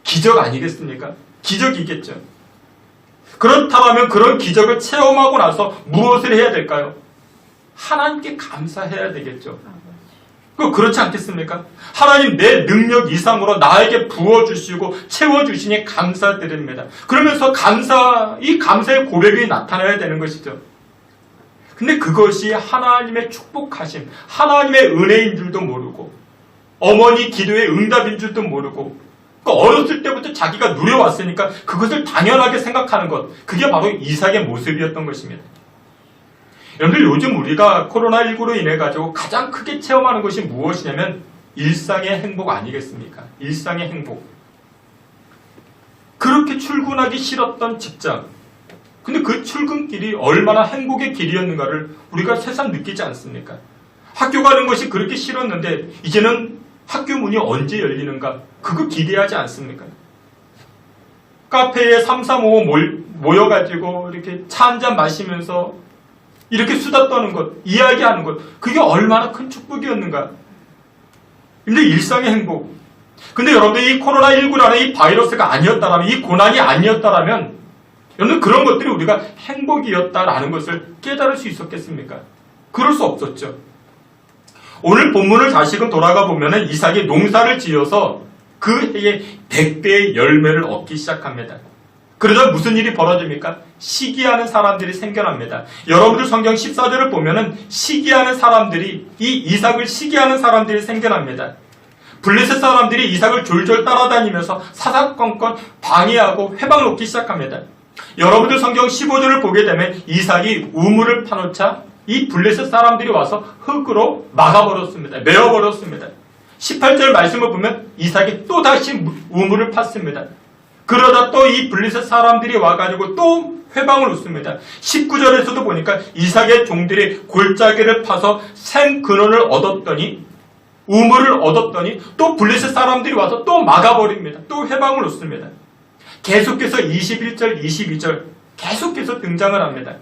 기적 아니겠습니까? 기적이겠죠. 그렇다면 그런 기적을 체험하고 나서 무엇을 해야 될까요? 하나님께 감사해야 되겠죠. 그렇지 않겠습니까? 하나님 내 능력 이상으로 나에게 부어주시고 채워주시니 감사드립니다. 그러면서 이 감사의 고백이 나타나야 되는 것이죠. 근데 그것이 하나님의 축복하심, 하나님의 은혜인 줄도 모르고 어머니 기도의 응답인 줄도 모르고 어렸을 때부터 자기가 누려왔으니까 그것을 당연하게 생각하는 것, 그게 바로 이삭의 모습이었던 것입니다. 여러분들 요즘 우리가 코로나19로 인해 가지고 가장 크게 체험하는 것이 무엇이냐면 일상의 행복 아니겠습니까? 일상의 행복. 그렇게 출근하기 싫었던 직장. 근데 그 출근길이 얼마나 행복의 길이었는가를 우리가 새삼 느끼지 않습니까? 학교 가는 것이 그렇게 싫었는데 이제는 학교 문이 언제 열리는가? 그거 기대하지 않습니까? 카페에 335 모여가지고 이렇게 차 한잔 마시면서 이렇게 수다 떠는 것, 이야기하는 것, 그게 얼마나 큰 축복이었는가? 근데 일상의 행복. 근데 여러분들 이 코로나19라는 이 바이러스가 아니었다라면, 이 고난이 아니었다라면, 여러분 그런 것들이 우리가 행복이었다라는 것을 깨달을 수 있었겠습니까? 그럴 수 없었죠. 오늘 본문을 다시금 돌아가 보면은 이삭이 농사를 지어서 그 해에 100배의 열매를 얻기 시작합니다. 그러다 무슨 일이 벌어집니까? 시기하는 사람들이 생겨납니다. 여러분들 성경 14절을 보면은 시기하는 사람들이, 이 이삭을 시기하는 사람들이 생겨납니다. 블레셋 사람들이 이삭을 졸졸 따라다니면서 사사건건 방해하고 회방 놓기 시작합니다. 여러분들 성경 15절을 보게 되면 이삭이 우물을 파놓자 이 블레셋 사람들이 와서 흙으로 막아버렸습니다. 메어버렸습니다. 18절 말씀을 보면 이삭이 또다시 우물을 팠습니다. 그러다 또 이 블레셋 사람들이 와가지고 또 회방을 놓습니다. 19절에서도 보니까 이삭의 종들이 골짜기를 파서 생근원을 얻었더니, 우물을 얻었더니 또 블레셋 사람들이 와서 또 막아버립니다. 또 회방을 놓습니다. 계속해서 21절, 22절 계속해서 등장을 합니다.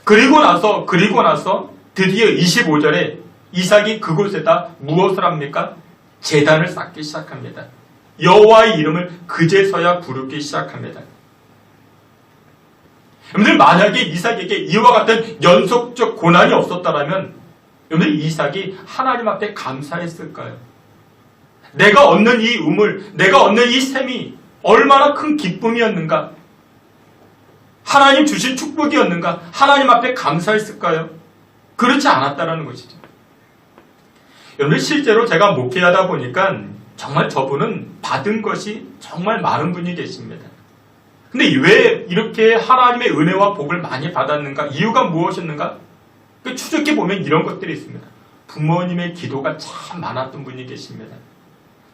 그리고 나서 드디어 25절에 이삭이 그곳에다 무엇을 합니까? 제단을 쌓기 시작합니다. 여호와의 이름을 그제서야 부르기 시작합니다. 여러분들 만약에 이삭에게 이와 같은 연속적 고난이 없었다면 여러분들 이삭이 하나님 앞에 감사했을까요? 내가 얻는 이 우물, 내가 얻는 이 샘이 얼마나 큰 기쁨이었는가? 하나님 주신 축복이었는가? 하나님 앞에 감사했을까요? 그렇지 않았다라는 것이죠. 여러분 실제로 제가 목회하다 보니까 정말 저분은 받은 것이 정말 많은 분이 계십니다. 근데 왜 이렇게 하나님의 은혜와 복을 많이 받았는가? 이유가 무엇이었는가? 추적해 보면 이런 것들이 있습니다. 부모님의 기도가 참 많았던 분이 계십니다.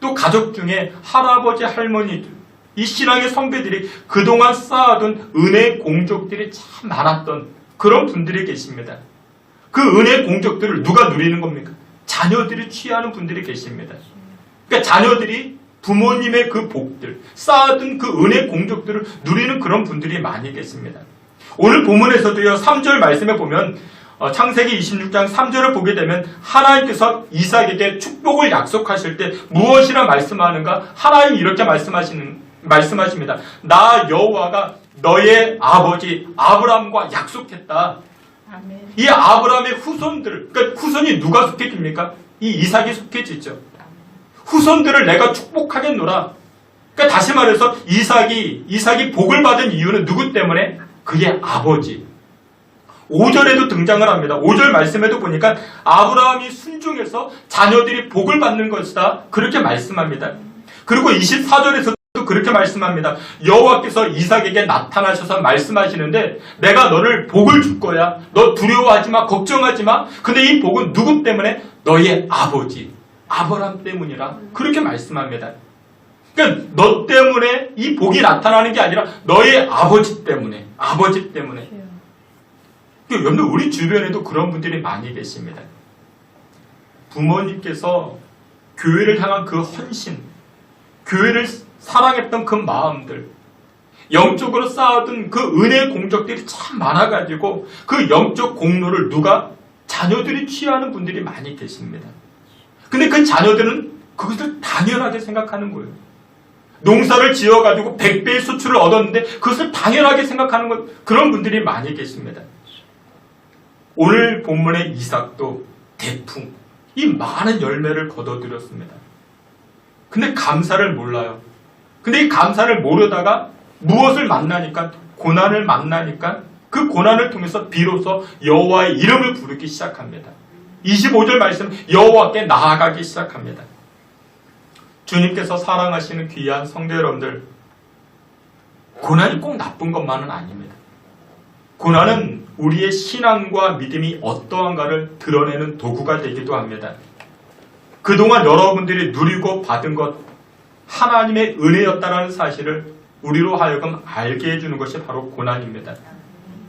또 가족 중에 할아버지, 할머니, 이 신앙의 선배들이 그동안 쌓아둔 은혜의 공적들이 참 많았던 그런 분들이 계십니다. 그 은혜의 공적들을 누가 누리는 겁니까? 자녀들이 취하는 분들이 계십니다. 그러니까 자녀들이 부모님의 그 복들, 쌓아둔 그 은혜 공적들을 누리는 그런 분들이 많이 계십니다. 오늘 본문에서도요, 3절 말씀에 보면 창세기 26장 3절을 보게 되면 하나님께서 이삭에게 축복을 약속하실 때 무엇이라 말씀하는가? 하나님이 이렇게 말씀하십니다. 나 여호와가 너의 아버지 아브라함과 약속했다. 아멘. 이 아브라함의 후손들, 그러니까 후손이 누가 속해집니까? 이 이삭이 속해지죠. 후손들을 내가 축복하겠노라. 그러니까 다시 말해서 이삭이 복을 받은 이유는 누구 때문에? 그의 아버지. 5절에도 등장을 합니다. 5절 말씀에도 보니까 아브라함이 순종해서 자녀들이 복을 받는 것이다. 그렇게 말씀합니다. 그리고 24절에서도 그렇게 말씀합니다. 여호와께서 이삭에게 나타나셔서 말씀하시는데 내가 너를 복을 줄 거야. 너 두려워하지 마. 걱정하지 마. 근데 이 복은 누구 때문에? 너의 아버지 아브라함 때문이라. 그렇게 말씀합니다. 그러니까 너 때문에 이 복이 나타나는 게 아니라 너의 아버지 때문에. 여러분들 우리 주변에도 그런 분들이 많이 계십니다. 부모님께서 교회를 향한 그 헌신, 교회를 사랑했던 그 마음들, 영적으로 쌓아둔 그 은혜의 공적들이 참 많아가지고 그 영적 공로를 누가? 자녀들이 취하는 분들이 많이 계십니다. 근데 그 자녀들은 그것을 당연하게 생각하는 거예요. 농사를 지어가지고 100배의 수출을 얻었는데 그것을 당연하게 생각하는 그런 분들이 많이 계십니다. 오늘 본문의 이삭도 대풍, 이 많은 열매를 거둬들였습니다. 근데 감사를 몰라요. 근데 이 감사를 모르다가 무엇을 만나니까? 고난을 만나니까 그 고난을 통해서 비로소 여호와의 이름을 부르기 시작합니다. 25절 말씀, 여호와께 나아가기 시작합니다. 주님께서 사랑하시는 귀한 성도 여러분들, 고난이 꼭 나쁜 것만은 아닙니다. 고난은 우리의 신앙과 믿음이 어떠한가를 드러내는 도구가 되기도 합니다. 그동안 여러분들이 누리고 받은 것, 하나님의 은혜였다라는 사실을 우리로 하여금 알게 해주는 것이 바로 고난입니다.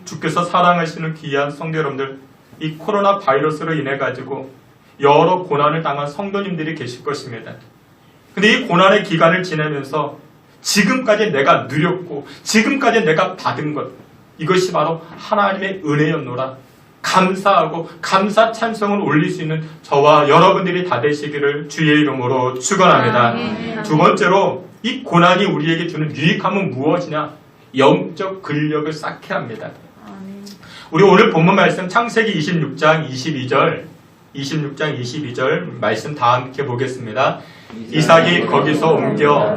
주께서 사랑하시는 귀한 성도 여러분들, 이 코로나 바이러스로 인해 가지고 여러 고난을 당한 성도님들이 계실 것입니다. 근데 이 고난의 기간을 지내면서 지금까지 내가 누렸고 지금까지 내가 받은 것, 이것이 바로 하나님의 은혜였노라. 감사하고 감사 찬송을 올릴 수 있는 저와 여러분들이 다 되시기를 주의 이름으로 축원합니다. 두 번째로 이 고난이 우리에게 주는 유익함은 무엇이냐? 영적 근력을 쌓게 합니다. 우리 오늘 본문 말씀 창세기 26장 22절 말씀 다 함께 보겠습니다. 이삭이 거기서 옮겨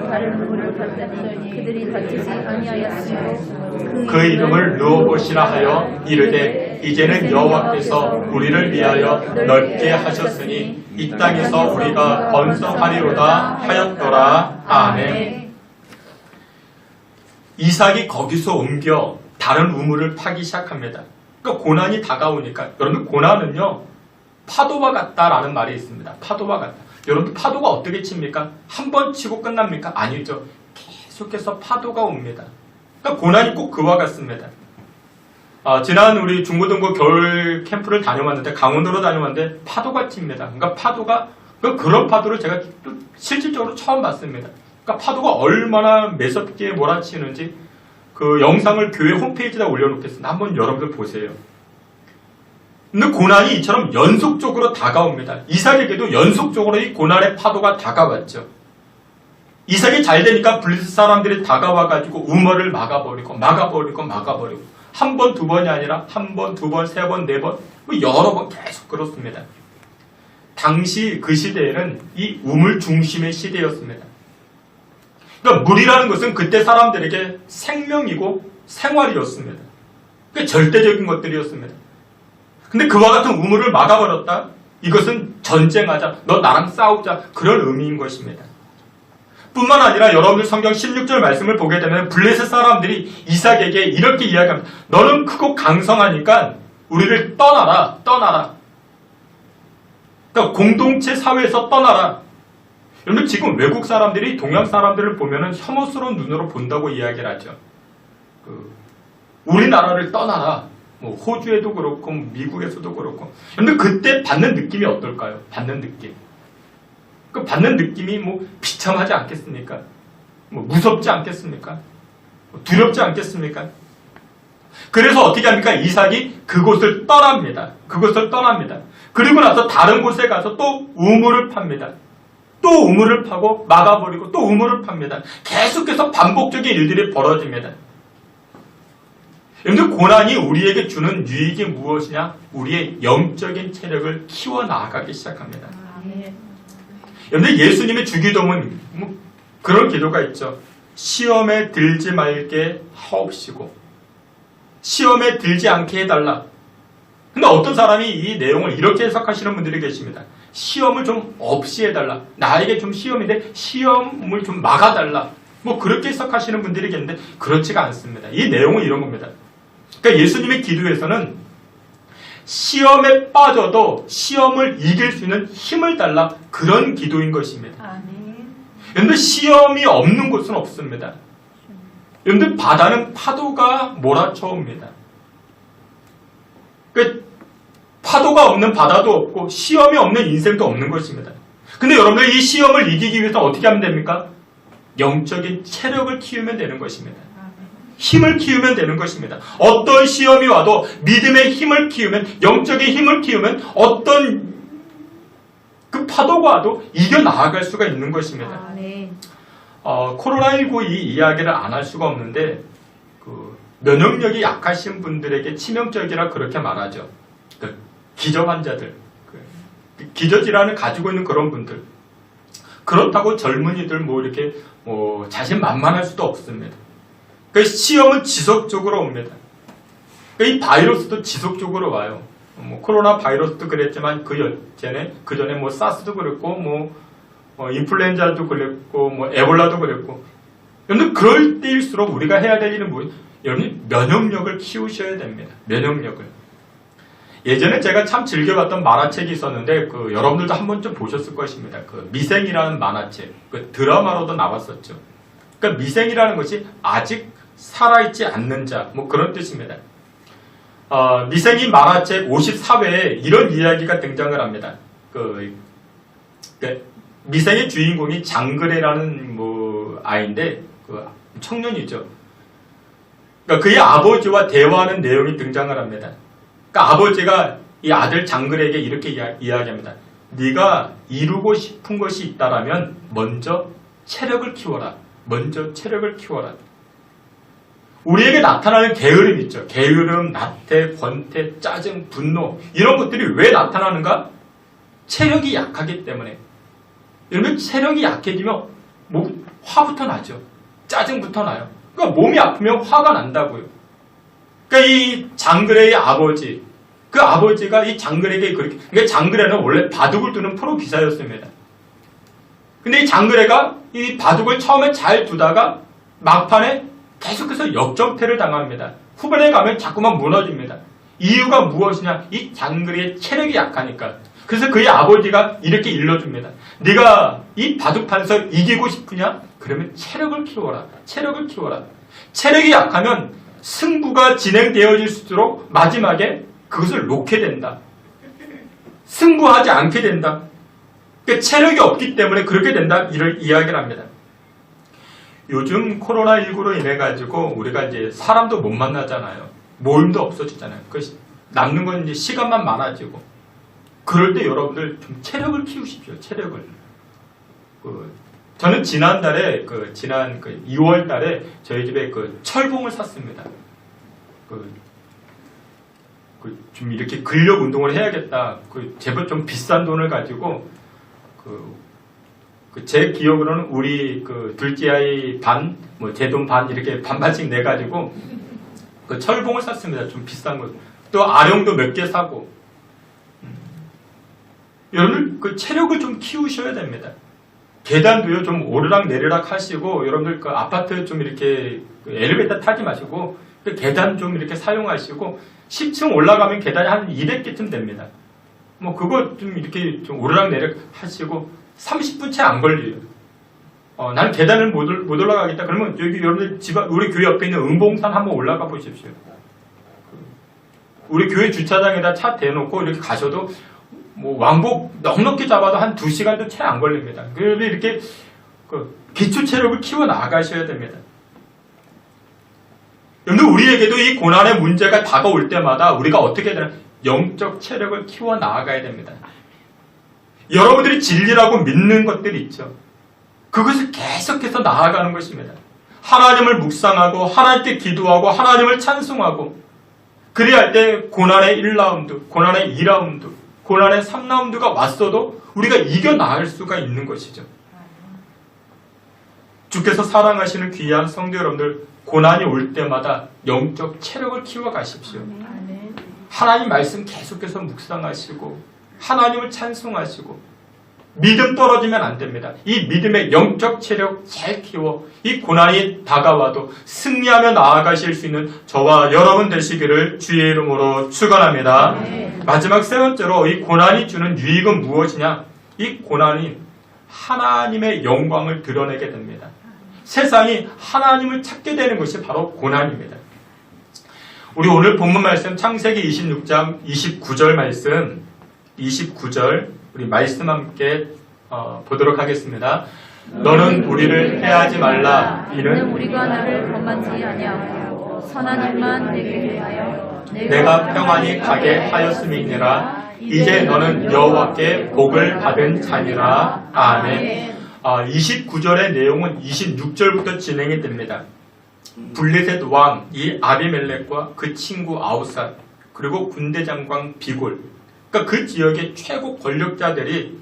그 이름을 르호봇이라 하여 이르되 이제는 여호와께서 우리를 위하여 넓게 하셨으니 이 땅에서 우리가 번성하리로다 하였더라. 아멘. 이삭이 거기서 옮겨 다른 우물을 파기 시작합니다. 그러니까 고난이 다가오니까, 여러분 고난은요 파도와 같다라는 말이 있습니다. 파도와 같다. 여러분 파도가 어떻게 칩니까? 한 번 치고 끝납니까? 아니죠. 계속해서 파도가 옵니다. 그러니까 고난이 꼭 그와 같습니다. 지난 우리 중고등부 겨울 캠프를 다녀왔는데, 강원도로 다녀왔는데 파도가 칩니다. 그러니까 파도가, 그런 파도를 제가 또 실질적으로 처음 봤습니다. 그러니까 파도가 얼마나 매섭게 몰아치는지 그 영상을 교회 홈페이지에다 올려놓겠습니다. 한번 여러분들 보세요. 근데 고난이 이처럼 연속적으로 다가옵니다. 이삭에게도 연속적으로 이 고난의 파도가 다가왔죠. 이삭이 잘 되니까 블리스 사람들이 다가와가지고 우물을 막아버리고 한 번, 두 번이 아니라 한 번, 두 번, 세 번, 네 번, 여러 번 계속 그렇습니다. 당시 그 시대에는 이 우물 중심의 시대였습니다. 그러니까 물이라는 것은 그때 사람들에게 생명이고 생활이었습니다. 그게 절대적인 것들이었습니다. 근데 그와 같은 우물을 막아버렸다? 이것은 전쟁하자, 너 나랑 싸우자, 그런 의미인 것입니다. 뿐만 아니라 여러분들 성경 16절 말씀을 보게 되면 블레셋 사람들이 이삭에게 이렇게 이야기합니다. 너는 크고 강성하니까 우리를 떠나라. 그러니까 공동체 사회에서 떠나라. 여러분 지금 외국 사람들이 동양 사람들을 보면은 혐오스러운 눈으로 본다고 이야기를 하죠. 우리나라를 떠나라. 뭐 호주에도 그렇고 미국에서도 그렇고. 근데 그때 받는 느낌이 어떨까요? 받는 느낌. 그 받는 느낌이 뭐 비참하지 않겠습니까? 뭐 무섭지 않겠습니까? 뭐 두렵지 않겠습니까? 그래서 어떻게 합니까? 이삭이 그곳을 떠납니다. 그곳을 떠납니다. 그리고 나서 다른 곳에 가서 또 우물을 팝니다. 또 우물을 파고 막아버리고 또 우물을 팝니다. 계속해서 반복적인 일들이 벌어집니다. 여러분들 고난이 우리에게 주는 유익이 무엇이냐? 우리의 영적인 체력을 키워나가기 시작합니다. 여러분들 예수님의 주기도문 뭐 그런 기도가 있죠. 시험에 들지 말게 하옵시고 시험에 들지 않게 해달라. 근데 어떤 사람이 이 내용을 이렇게 해석하시는 분들이 계십니다. 시험을 좀 없이 해달라. 나에게 좀 시험인데 시험을 좀 막아달라. 뭐 그렇게 해석하시는 분들이 계신데 그렇지가 않습니다. 이 내용은 이런 겁니다. 그러니까 예수님의 기도에서는 시험에 빠져도 시험을 이길 수 있는 힘을 달라. 그런 기도인 것입니다. 여러분들 시험이 없는 곳은 없습니다. 여러분들 바다는 파도가 몰아쳐옵니다. 그러니까 파도가 없는 바다도 없고 시험이 없는 인생도 없는 것입니다. 근데 여러분들 이 시험을 이기기 위해서 어떻게 하면 됩니까? 영적인 체력을 키우면 되는 것입니다. 힘을 키우면 되는 것입니다. 어떤 시험이 와도 믿음의 힘을 키우면 영적인 힘을 키우면 어떤 그 파도가 와도 이겨나갈 수가 있는 것입니다. 코로나19 이 이야기를 안 할 수가 없는데 면역력이 약하신 분들에게 치명적이라 그렇게 말하죠. 기저 환자들, 기저질환을 가지고 있는 그런 분들. 그렇다고 젊은이들 이렇게 자신만만할 수도 없습니다. 시험은 지속적으로 옵니다. 이 바이러스도 지속적으로 와요. 코로나 바이러스도 그랬지만 그 전에 사스도 그랬고 인플루엔자도 그랬고 에볼라도 그랬고. 여러분 그럴 때일수록 우리가 해야 될 일은 뭐예요? 여러분 면역력을 키우셔야 됩니다. 면역력을. 예전에 제가 참 즐겨봤던 만화책이 있었는데 여러분들도 한 번쯤 보셨을 것입니다. 미생이라는 만화책 드라마로도 나왔었죠. 그러니까 미생이라는 것이 아직 살아있지 않는 자 그런 뜻입니다. 미생이 만화책 54회에 이런 이야기가 등장을 합니다. 미생의 주인공이 장그래라는 아이인데 청년이죠. 그러니까 그의 아버지와 대화하는 내용이 등장을 합니다. 그러니까 아버지가 이 아들 장그래에게 이렇게 이야기합니다. 네가 이루고 싶은 것이 있다라면 먼저 체력을 키워라. 먼저 체력을 키워라. 우리에게 나타나는 게으름 있죠. 게으름, 나태, 권태, 짜증, 분노 이런 것들이 왜 나타나는가? 체력이 약하기 때문에. 여러분 체력이 약해지면 화부터 나죠. 짜증부터 나요. 그러니까 몸이 아프면 화가 난다고요. 그러니까 이 장그래의 아버지, 그 아버지가 이 장그래에게 그러니까 장그래는 원래 바둑을 두는 프로 기사였습니다. 근데 이 장그래가 이 바둑을 처음에 잘 두다가 막판에 계속해서 역전패를 당합니다. 후반에 가면 자꾸만 무너집니다. 이유가 무엇이냐? 이 장그래의 체력이 약하니까. 그래서 그의 아버지가 이렇게 일러줍니다. 네가 이 바둑판에서 이기고 싶으냐? 그러면 체력을 키워라. 체력을 키워라. 체력이 약하면 승부가 진행되어질수록 마지막에 그것을 놓게 된다. 승부하지 않게 된다. 그러니까 체력이 없기 때문에 그렇게 된다. 이를 이야기를 합니다. 요즘 코로나19로 인해 가지고 우리가 이제 사람도 못 만나잖아요. 모임도 없어지잖아요. 남는 건 이제 시간만 많아지고. 그럴 때 여러분들 좀 체력을 키우십시오. 체력을. 저는 지난달에 지난 2월 달에 저희 집에 철봉을 샀습니다. 좀 이렇게 근력 운동을 해야겠다. 제법 좀 비싼 돈을 가지고 제 기억으로는 우리 둘째 아이 반, 제 돈 반 이렇게 반반씩 내 가지고 철봉을 샀습니다. 좀 비싼 거. 또 아령도 몇 개 사고. 여러분들 체력을 좀 키우셔야 됩니다. 계단도요 좀 오르락 내리락 하시고 여러분들 아파트 좀 이렇게 엘리베이터 타지 마시고 계단 좀 이렇게 사용하시고 10층 올라가면 계단이 한 200개쯤 됩니다. 그거 좀 이렇게 좀 오르락 내리락 하시고 30분 채 안 걸려요. 나는 계단을 못 올라가겠다. 그러면 여기 여러분들 우리 교회 옆에 있는 은봉산 한번 올라가 보십시오. 우리 교회 주차장에다 차 대놓고 이렇게 가셔도 뭐 왕복 넉넉히 잡아도 한 2시간도 채 안 걸립니다. 그래서 이렇게 기초 체력을 키워 나가셔야 됩니다. 여러분, 우리에게도 이 고난의 문제가 다가올 때마다 우리가 어떻게 해야 되나? 영적 체력을 키워 나아가야 됩니다. 여러분들이 진리라고 믿는 것들이 있죠. 그것을 계속해서 나아가는 것입니다. 하나님을 묵상하고 하나님께 기도하고 하나님을 찬송하고 그래야 할 때 고난의 1라운드, 고난의 2라운드, 고난의 3라운드가 왔어도 우리가 이겨나갈 수가 있는 것이죠. 주께서 사랑하시는 귀한 성도 여러분들, 고난이 올 때마다 영적 체력을 키워 가십시오. 하나님 말씀 계속해서 묵상하시고 하나님을 찬송하시고 믿음 떨어지면 안 됩니다. 이 믿음의 영적 체력 잘 키워 이 고난이 다가와도 승리하며 나아가실 수 있는 저와 여러분 되시기를 주의 이름으로 축원합니다. 마지막 세 번째로 이 고난이 주는 유익은 무엇이냐? 이 고난이 하나님의 영광을 드러내게 됩니다. 세상이 하나님을 찾게 되는 것이 바로 고난입니다. 우리 오늘 본문 말씀 창세기 26장 29절 말씀 29절 우리 말씀 함께 보도록 하겠습니다. 너는 우리를 해하지 말라. 이는 우리가 나를 범하지 아니하고 선한 일만 내게 해하여 내가 평안히 가게 하였음이니라. 이제 너는 여호와께 복을 받은 자니라. 아멘. 29절의 내용은 26절부터 진행이 됩니다. 블레셋 왕 이 아비멜렉과 그 친구 아우삿 그리고 군대 장관 비골, 그러니까 그 지역의 최고 권력자들이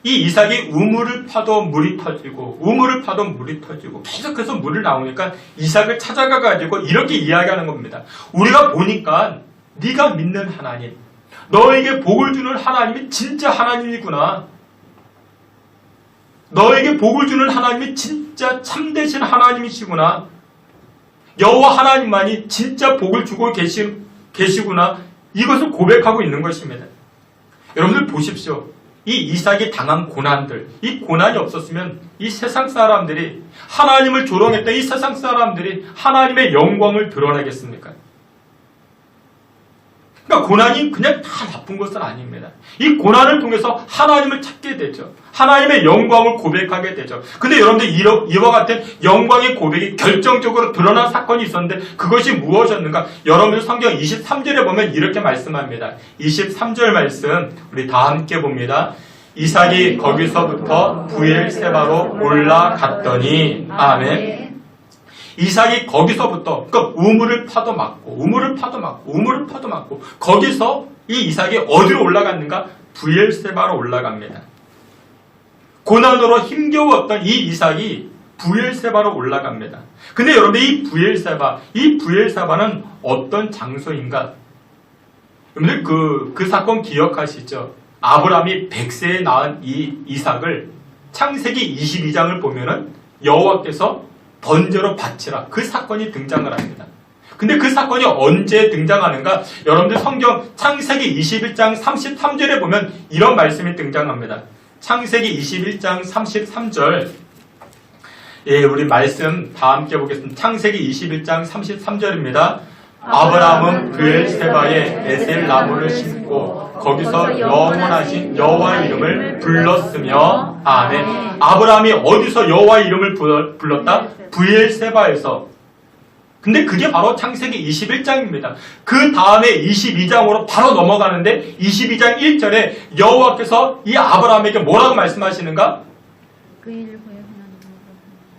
이 이삭이 우물을 파도 물이 터지고 우물을 파도 물이 터지고 계속해서 물을 나오니까 이삭을 찾아가 가지고 이렇게 이야기하는 겁니다. 우리가 보니까 네가 믿는 하나님, 너에게 복을 주는 하나님이 진짜 하나님이구나. 너에게 복을 주는 하나님이 진짜 참되신 하나님이시구나. 여호와 하나님만이 진짜 복을 주고 계시구나. 이것을 고백하고 있는 것입니다. 여러분들 보십시오. 이 이삭이 당한 고난들, 이 고난이 없었으면 이 세상 사람들이 하나님을 조롱했던 이 세상 사람들이 하나님의 영광을 드러내겠습니까? 그러니까 고난이 그냥 다 나쁜 것은 아닙니다. 이 고난을 통해서 하나님을 찾게 되죠. 하나님의 영광을 고백하게 되죠. 근데 여러분들 이와 같은 영광의 고백이 결정적으로 드러난 사건이 있었는데 그것이 무엇이었는가? 여러분들 성경 23절에 보면 이렇게 말씀합니다. 23절 말씀 우리 다 함께 봅니다. 이삭이 거기서부터 부엘세바로 올라갔더니 아멘. 이삭이 거기서부터 그러니까 우물을 파도 맞고 거기서 이 이삭이 어디로 올라갔는가? 부엘세바로 올라갑니다. 고난으로 힘겨웠던 이 이삭이 부엘세바로 올라갑니다. 근데 여러분들 이 부엘세바는 어떤 장소인가? 여러분들 그 사건 기억하시죠? 아브라함이 100세에 낳은 이 이삭을 창세기 22장을 보면은 여호와께서 번제로 바치라 그 사건이 등장을 합니다. 근데 그 사건이 언제 등장하는가? 여러분들 성경 창세기 21장 33절에 보면 이런 말씀이 등장합니다. 창세기 21장 33절 우리 말씀 다 함께 보겠습니다. 창세기 21장 33절입니다. 아브라함은 부엘세바에 에셀 나무를 심고 거기서 영원하신 여호와 이름을 불렀으며 아멘. 아브라함이 어디서 여호와 이름을 불렀다? 부엘세바에서. 근데 그게 바로 창세기 21장입니다. 그 다음에 22장으로 바로 넘어가는데 22장 1절에 여호와께서 이 아브라함에게 뭐라고 말씀하시는가? 그 일을 보여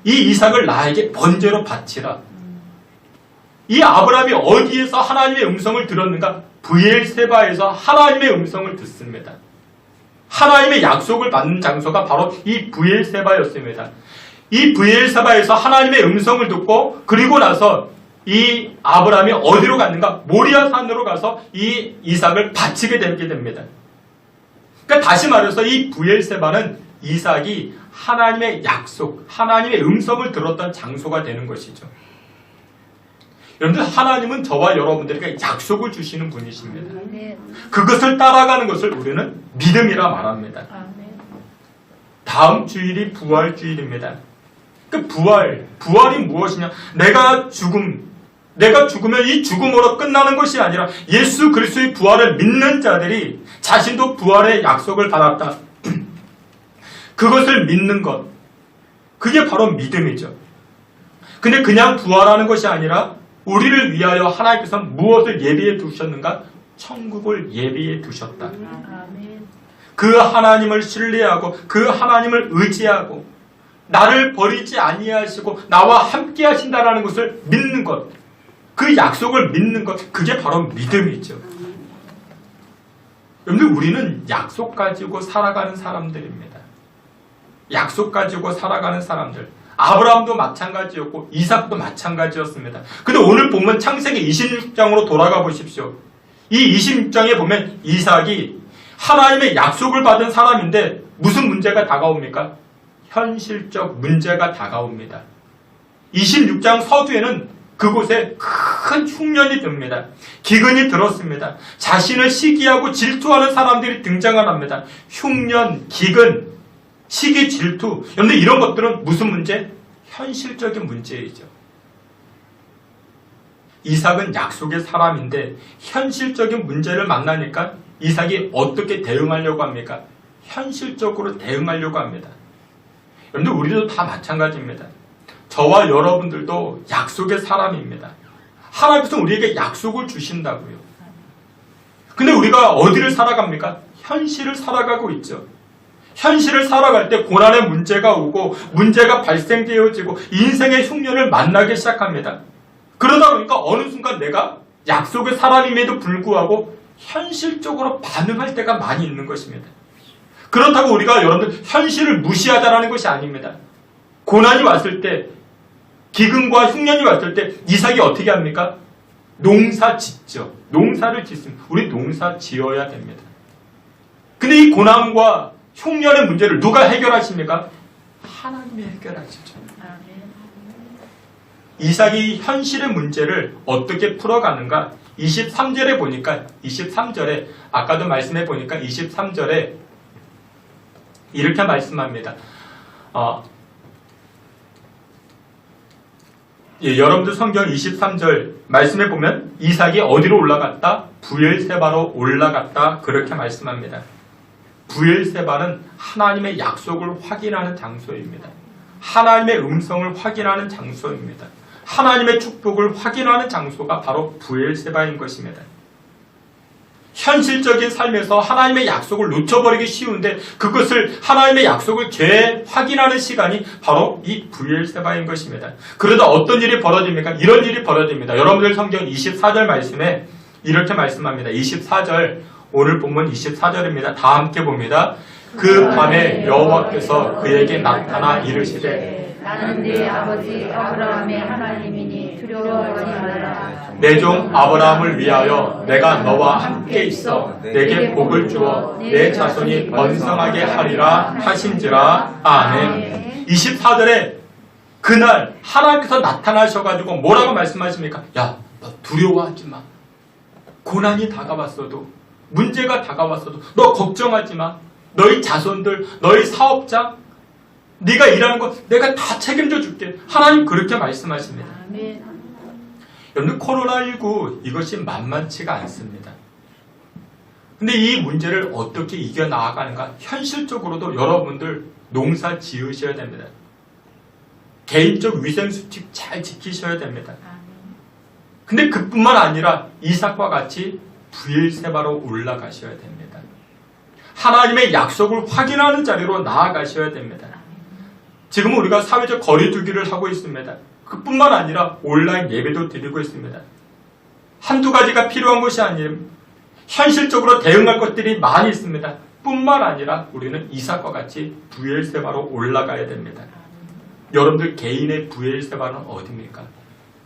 이 이삭을 나에게 번제로 바치라. 이 아브라함이 어디에서 하나님의 음성을 들었는가? 부엘세바에서 하나님의 음성을 듣습니다. 하나님의 약속을 받는 장소가 바로 이 부엘세바였습니다. 이 부엘세바에서 하나님의 음성을 듣고 그리고 나서 이 아브라함이 어디로 갔는가? 모리아산으로 가서 이 이삭을 바치게 되게 됩니다. 그러니까 다시 말해서 이 부엘세바는 이삭이 하나님의 약속, 하나님의 음성을 들었던 장소가 되는 것이죠. 여러분들 하나님은 저와 여러분들에게 약속을 주시는 분이십니다. 그것을 따라가는 것을 우리는 믿음이라 말합니다. 다음 주일이 부활주일입니다. 그 부활이 무엇이냐? 내가 죽으면 이 죽음으로 끝나는 것이 아니라 예수 그리스도의 부활을 믿는 자들이 자신도 부활의 약속을 받았다. 그것을 믿는 것. 그게 바로 믿음이죠. 근데 그냥 부활하는 것이 아니라 우리를 위하여 하나님께서 무엇을 예비해 두셨는가? 천국을 예비해 두셨다. 그 하나님을 신뢰하고 그 하나님을 의지하고 나를 버리지 아니하시고 나와 함께 하신다라는 것을 믿는 것. 그 약속을 믿는 것. 그게 바로 믿음이죠. 여러분들 우리는 약속 가지고 살아가는 사람들입니다. 약속 가지고 살아가는 사람들. 아브라함도 마찬가지였고 이삭도 마찬가지였습니다. 근데 오늘 보면 창세기 26장으로 돌아가 보십시오. 이 26장에 보면 이삭이 하나님의 약속을 받은 사람인데 무슨 문제가 다가옵니까? 현실적 문제가 다가옵니다. 26장 서두에는 그곳에 큰 흉년이 듭니다. 기근이 들었습니다. 자신을 시기하고 질투하는 사람들이 등장을 합니다. 흉년, 기근, 시기, 질투. 그런데 이런 것들은 무슨 문제? 현실적인 문제이죠. 이삭은 약속의 사람인데 현실적인 문제를 만나니까 이삭이 어떻게 대응하려고 합니까? 현실적으로 대응하려고 합니다. 여러분들 우리도 다 마찬가지입니다. 저와 여러분들도 약속의 사람입니다. 하나님께서 우리에게 약속을 주신다고요. 근데 우리가 어디를 살아갑니까? 현실을 살아가고 있죠. 현실을 살아갈 때 고난의 문제가 오고 문제가 발생되어지고 인생의 흉년을 만나기 시작합니다. 그러다 보니까 어느 순간 내가 약속의 사람임에도 불구하고 현실적으로 반응할 때가 많이 있는 것입니다. 그렇다고 우리가 여러분들 현실을 무시하다라는 것이 아닙니다. 고난이 왔을 때, 기근과 흉년이 왔을 때 이삭이 어떻게 합니까? 농사 짓죠. 농사를 짓습니다. 우리 농사 지어야 됩니다. 근데 이 고난과 흉년의 문제를 누가 해결하십니까? 하나님이 해결하시죠. 이삭이 현실의 문제를 어떻게 풀어가는가? 23절에 보니까 23절에 아까도 말씀해 보니까 23절에 이렇게 말씀합니다. 여러분들 성경 23절 말씀해 보면 이삭이 어디로 올라갔다? 부엘세바로 올라갔다. 그렇게 말씀합니다. 부엘세바는 하나님의 약속을 확인하는 장소입니다. 하나님의 음성을 확인하는 장소입니다. 하나님의 축복을 확인하는 장소가 바로 부엘세바인 것입니다. 현실적인 삶에서 하나님의 약속을 놓쳐버리기 쉬운데 그것을 하나님의 약속을 재확인하는 시간이 바로 이 부엘세바인 것입니다. 그러다 어떤 일이 벌어집니까? 이런 일이 벌어집니다. 여러분들 성경 24절 말씀에 이렇게 말씀합니다. 24절 오늘 본문 24절입니다. 다 함께 봅니다. 그 밤에 여호와께서 그에게 나타나 이르시되 나는 네 아버지 아브라함의 하나님이니 두려워하지 말라. 내 종 아브라함을 위하여 내가 너와 함께 있어 내게 복을 주어 내 자손이 번성하게 하리라 하신지라. 아멘. 24절에 그날 하나님께서 나타나셔가지고 뭐라고 말씀하십니까? 야, 너 두려워하지 마. 고난이 다가왔어도 문제가 다가왔어도 너 걱정하지 마. 너희 자손들, 너희 사업자, 네가 일하는 거 내가 다 책임져 줄게. 하나님 그렇게 말씀하십니다. 여러분 코로나19 이것이 만만치가 않습니다. 근데 이 문제를 어떻게 이겨나가는가? 현실적으로도 여러분들 농사 지으셔야 됩니다. 개인적 위생수칙 잘 지키셔야 됩니다. 근데 그뿐만 아니라 이삭과 같이 부엘세바로 올라가셔야 됩니다. 하나님의 약속을 확인하는 자리로 나아가셔야 됩니다. 지금 우리가 사회적 거리두기를 하고 있습니다. 그뿐만 아니라 온라인 예배도 드리고 있습니다. 한두 가지가 필요한 것이 아니에요. 현실적으로 대응할 것들이 많이 있습니다. 뿐만 아니라 우리는 이삭과 같이 부엘세바로 올라가야 됩니다. 여러분들 개인의 부엘세바는 어디입니까?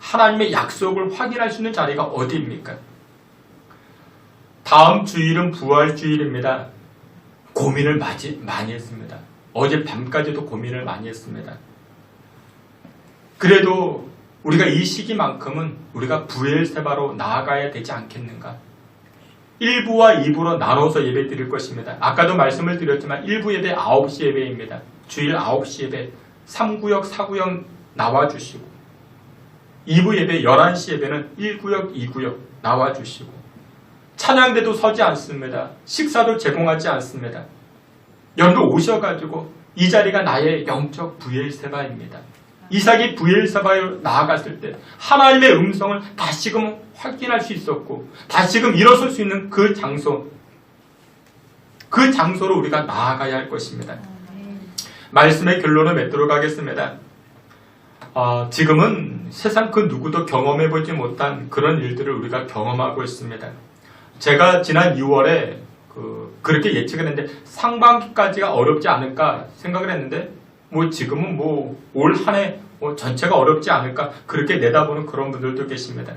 하나님의 약속을 확인할 수 있는 자리가 어디입니까? 다음 주일은 부활주일입니다. 고민을 많이 했습니다. 어제 밤까지도 고민을 많이 했습니다. 그래도 우리가 이 시기만큼은 우리가 부엘세바로 나아가야 되지 않겠는가? 1부와 2부로 나눠서 예배 드릴 것입니다. 아까도 말씀을 드렸지만 1부 예배 9시 예배입니다. 주일 9시 예배 3구역, 4구역 나와주시고 2부 예배 11시 예배는 1구역, 2구역 나와주시고 찬양대도 서지 않습니다. 식사도 제공하지 않습니다. 여러분들 오셔가지고 이 자리가 나의 영적 부엘세바입니다. 이삭이 부엘세바로 나아갔을 때 하나님의 음성을 다시금 확인할 수 있었고 다시금 일어설 수 있는 그 장소로 우리가 나아가야 할 것입니다. 말씀의 결론을 맺도록 하겠습니다. 지금은 세상 그 누구도 경험해보지 못한 그런 일들을 우리가 경험하고 있습니다. 제가 지난 6월에 그렇게 예측을 했는데 상반기까지가 어렵지 않을까 생각을 했는데 지금은 올 한 해 전체가 어렵지 않을까 그렇게 내다보는 그런 분들도 계십니다.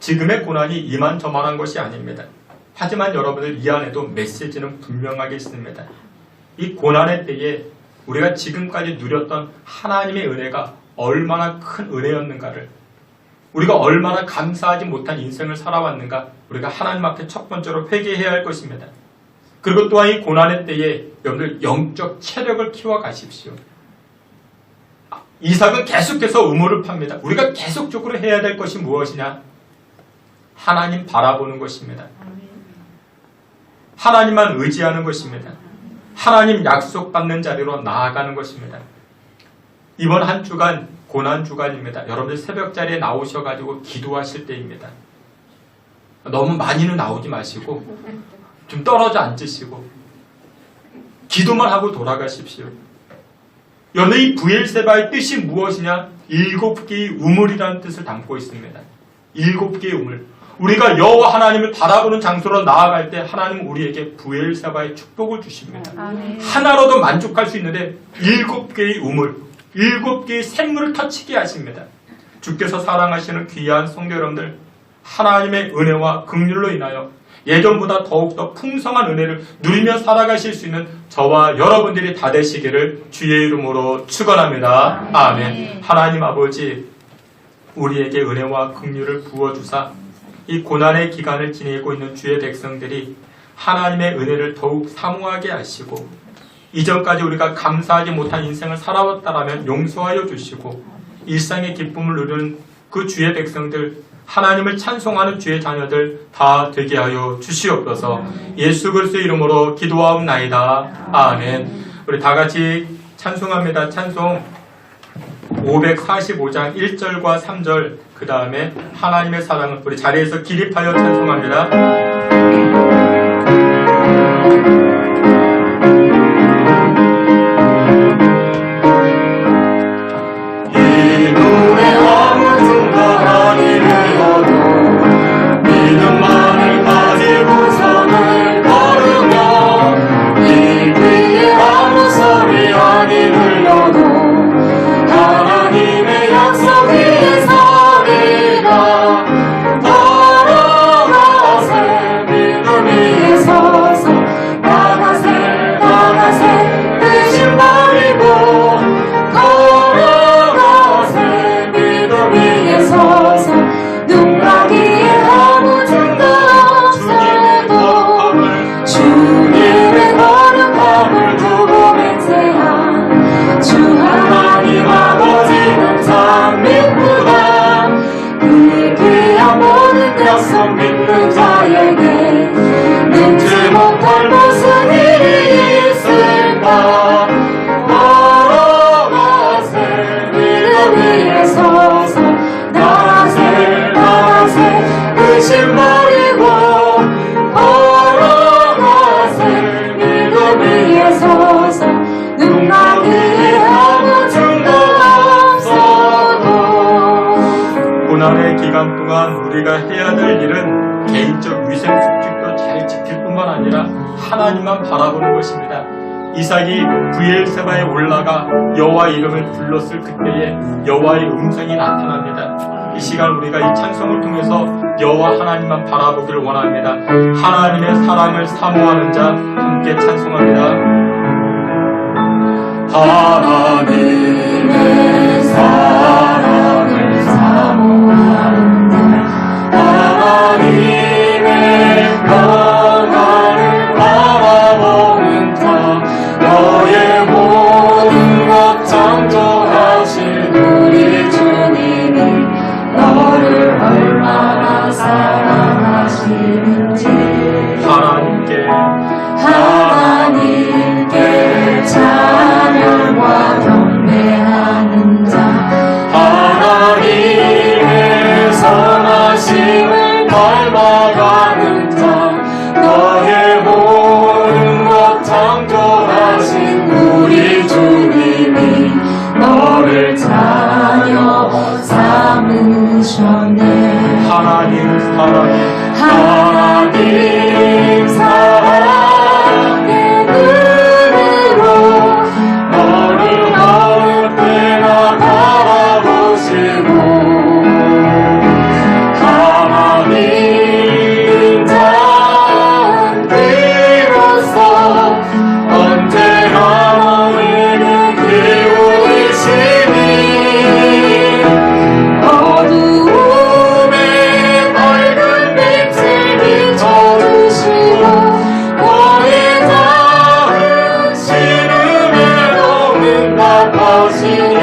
지금의 고난이 이만저만한 것이 아닙니다. 하지만 여러분들 이 안에도 메시지는 분명하게 있습니다. 이 고난의 때에 우리가 지금까지 누렸던 하나님의 은혜가 얼마나 큰 은혜였는가를 우리가 얼마나 감사하지 못한 인생을 살아왔는가 우리가 하나님 앞에 첫 번째로 회개해야 할 것입니다. 그리고 또한 이 고난의 때에 여러분들 영적 체력을 키워가십시오. 이삭은 계속해서 우물을 팝니다. 우리가 계속적으로 해야 될 것이 무엇이냐? 하나님 바라보는 것입니다. 하나님만 의지하는 것입니다. 하나님 약속받는 자리로 나아가는 것입니다. 이번 한 주간 고난 주간입니다. 여러분들 새벽 자리에 나오셔가지고 기도하실 때입니다. 너무 많이는 나오지 마시고 좀 떨어져 앉으시고 기도만 하고 돌아가십시오. 여러분 이 부엘세바의 뜻이 무엇이냐? 7개의 우물이라는 뜻을 담고 있습니다. 7개의 우물. 우리가 여호와 하나님을 바라보는 장소로 나아갈 때 하나님은 우리에게 부엘세바의 축복을 주십니다. 하나로도 만족할 수 있는데 7개의 우물, 7개의 샘물을 터치게 하십니다. 주께서 사랑하시는 귀한 성도 여러분들, 하나님의 은혜와 긍휼로 인하여 예전보다 더욱더 풍성한 은혜를 누리며 살아가실 수 있는 저와 여러분들이 다 되시기를 주의 이름으로 축원합니다. 아멘. 하나님 아버지, 우리에게 은혜와 긍휼을 부어주사 이 고난의 기간을 지내고 있는 주의 백성들이 하나님의 은혜를 더욱 사모하게 하시고 이전까지 우리가 감사하지 못한 인생을 살아왔다라면 용서하여 주시고 일상의 기쁨을 누리는 그 주의 백성들, 하나님을 찬송하는 주의 자녀들 다 되게 하여 주시옵소서. 예수 그리스도의 이름으로 기도하옵나이다. 아멘. 우리 다 같이 찬송합니다. 찬송 545장 1절과 3절, 그 다음에 하나님의 사랑을 우리 자리에서 기립하여 찬송합니다. 이 눈에 아무 중간이 되어도 믿음만을 가지고 선을 걸으며 이 귀에 아무 소리 아니 들려도 하나님의 약속 위에 서리라. 걸어가세 믿음 위에 서서 나가세 의심 버리고 걸어가세 믿음 위에 서서 눈 가기에 아무 증거 없어도 주님의 거룩함을 두고 맹세한 주 하나님 아버지는 참 믿구나. 그 귀한 모든 약속 믿는 자에게 능지 못할 무슨 일이 있을까. 걸어가세 믿음 위에 서서 나가세 의심 버리고 걸어가세 믿음 위에 서서 눈 가기에 아무 증거 없어도. 고난의 기간 동안 우리가 해야 될 일은 개인적 위생 수칙도 잘 지킬 뿐만 아니라 하나님만 바라보는 것입니다. 이삭이 부엘세바에 올라가 여호와 이름을 불렀을 그때에 여호와의 음성이 나타납니다. 이 시간 우리가 이 찬송을 통해서 여호와 하나님만 바라보기를 원합니다. 하나님의 사랑을 사모하는 자 함께 찬송합니다. 하나님의 사랑을 사모하는 자, 하나님의 평안을 바라보는 자, 너의 닮아가는 자 너의 모든 것 창조하신 우리 주님이 너를 자녀 삼으셨네. 하나님 사랑해 하나님 사랑의 눈으로 너를 어느 때나 바라보시고 하나님 자비로서 언제나 너에게 기울이시니 어두움에 밝은 빛을 비춰주시고 너의 작은 시름에도 응답하시니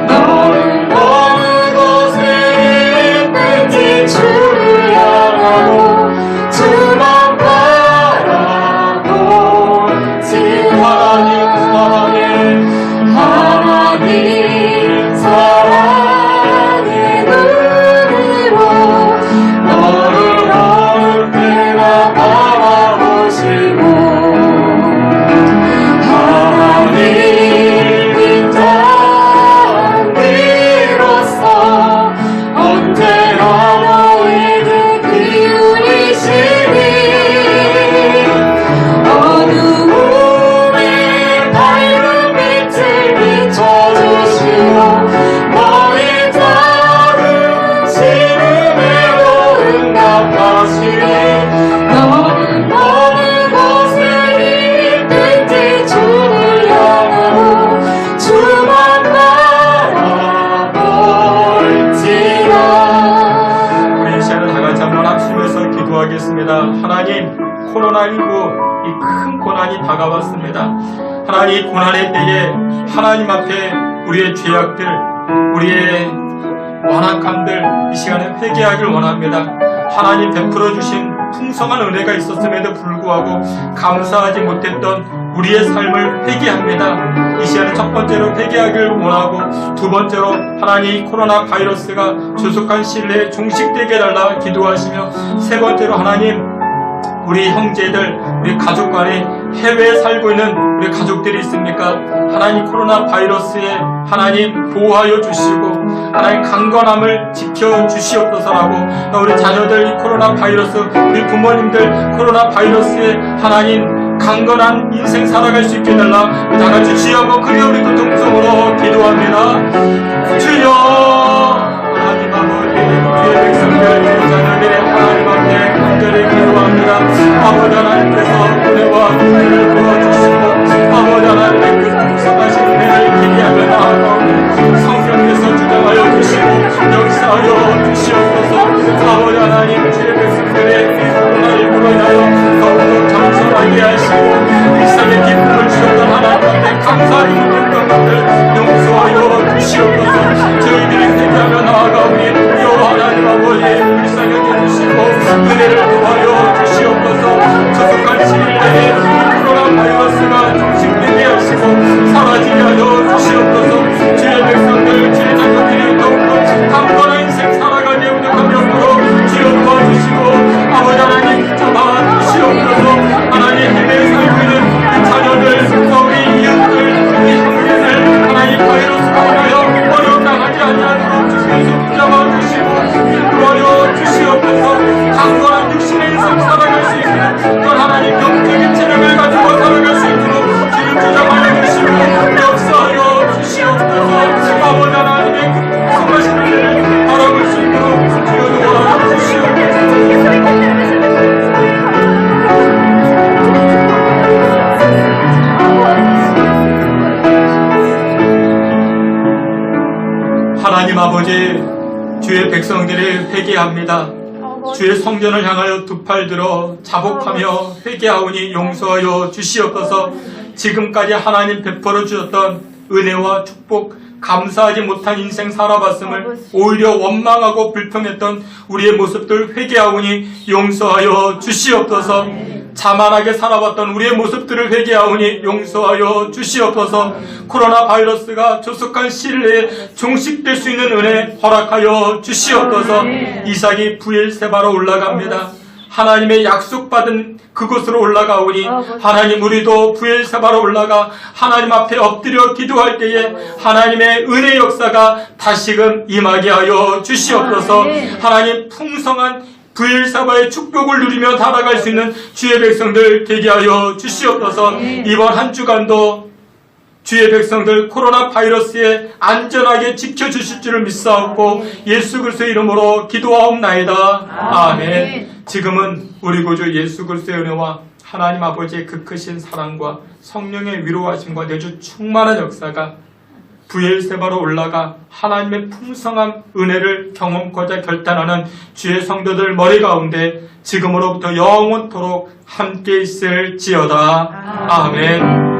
너는 어느 곳에 있든지 주를 향하고 주만 바라보지 하나님 사랑해 하나님 사랑의 눈으로 너를 어느 때나 바라보시고 하나님 자비로서 언제나 너에게 기울이시니 어두움에 밝은 빛을 비춰주시고 너의 작은 시름에도 응답하시니 너는 어느 곳에 있든지 주를 향하고 주만 바라볼지라. 우리 이 시간에 다 같이 한번 합심해서 기도하겠습니다. 하나님, 코로나19 이 큰 고난이 다가왔습니다. 하나님, 이 고난의 때에 하나님 앞에 우리의 죄악들, 우리의 완악함들 이 시간에 회개하길 원합니다. 하나님 베풀어 주신 풍성한 은혜가 있었음에도 불구하고 감사하지 못했던 우리의 삶을 회개합니다. 이 시간에 첫 번째로 회개하길 원하고 두 번째로 하나님 이 코로나 바이러스가 조속한 시일 내에 종식되게 해달라 기도하시며 세 번째로 하나님 우리 형제들, 우리 가족 간에 해외에 살고 있는 우리 가족들이 있습니까? 하나님 코로나 바이러스에 하나님 보호하여 주시고 하나님 강건함을 지켜주시옵소서라고 우리 자녀들 이 코로나 바이러스, 우리 부모님들 코로나 바이러스에 하나님 강건한 인생 살아갈 수 있게 해달라. 다 같이 주여 한번 그리어 우리 통성으로 기도합니다. 주여 하나님 아버지 주의 백성들 주의 자녀들의 하나님 앞에 간절히 기도합니다. 아버지 하나님께서 은혜와 긍휼을 부어주시고 아버지 하나님의 그 풍성하신 은혜를 기대하며 나아가오니 성령께서 주장하여 주시고 역사하여 주시옵소서. 아버지 하나님 주의 백성들의 코로나19로 인하여 더욱더 겸손하게 하시고 일상의 기쁨을 주셨던 하나님께 감사하지 못했던 것들 용서하여 주시옵소서. 저희들이 회개하며 나아가오니 여호와 하나님 아버지 일상에 주시고 은혜를 더하여 주시옵소서. 조속한 시일 내에 코로나 바이러스가 종식되게 하시고 사라지게 하여 주시옵소서. 주의 백성들 주의 자녀들이 더욱더 강건한 인생 살아가게 운동하며 주여 도와주시고 아버지 하나님 잡아주시옵소서. 하나님 해외에 살고 있는 우리 자녀들 우리 이웃들 우리 형제들 하나님 바이러스가 인하여 어려움 당하지 아니하도록 주께서 붙잡아주시고 인도하여 주시옵소서. 강건한 육신의 인생 살아갈 수 있는 또 하나님 영적인 체력을 가지고 살아갈 수 있도록 주를 주장하여 주시고 역사하여 주시옵소서. 아버지 하나님의 성하신 은혜를 바라볼 수 있도록 주여 도와주시옵소서. 하나님 아버지 주의 백성들이 회개합니다. 주의 성전을 향하여 두 팔 들어 자복하며 회개하오니 용서하여 주시옵소서. 지금까지 하나님 베풀어 주셨던 은혜와 축복 감사하지 못한 인생 살아봤음을 오히려 원망하고 불평했던 우리의 모습들 회개하오니 용서하여 주시옵소서. 자만하게 살아왔던 우리의 모습들을 회개하오니 용서하여 주시옵소서. 코로나 바이러스가 조속한 시일 내에 종식될 수 있는 은혜 허락하여 주시옵소서. 이삭이 부엘세바로 올라갑니다. 하나님의 약속받은 그곳으로 올라가오니 하나님, 우리도 부엘세바로 올라가 하나님 앞에 엎드려 기도할 때에 하나님의 은혜 역사가 다시금 임하게 하여 주시옵소서. 하나님, 풍성한 부엘세바의 축복을 누리며 살아갈 수 있는 주의 백성들 되게 하여 주시옵소서. 이번 한 주간도 주의 백성들 코로나 바이러스에 안전하게 지켜주실 줄을 믿사옵고 예수 그리스도의 이름으로 기도하옵나이다. 아멘. 지금은 우리 구주 예수 그리스도의 은혜와 하나님 아버지의 그 크신 사랑과 성령의 위로하심과 내주 충만한 역사가 부엘세바로 올라가 하나님의 풍성한 은혜를 경험하고자 결단하는 주의 성도들 머리 가운데 지금으로부터 영원토록 함께 있을지어다. 아멘.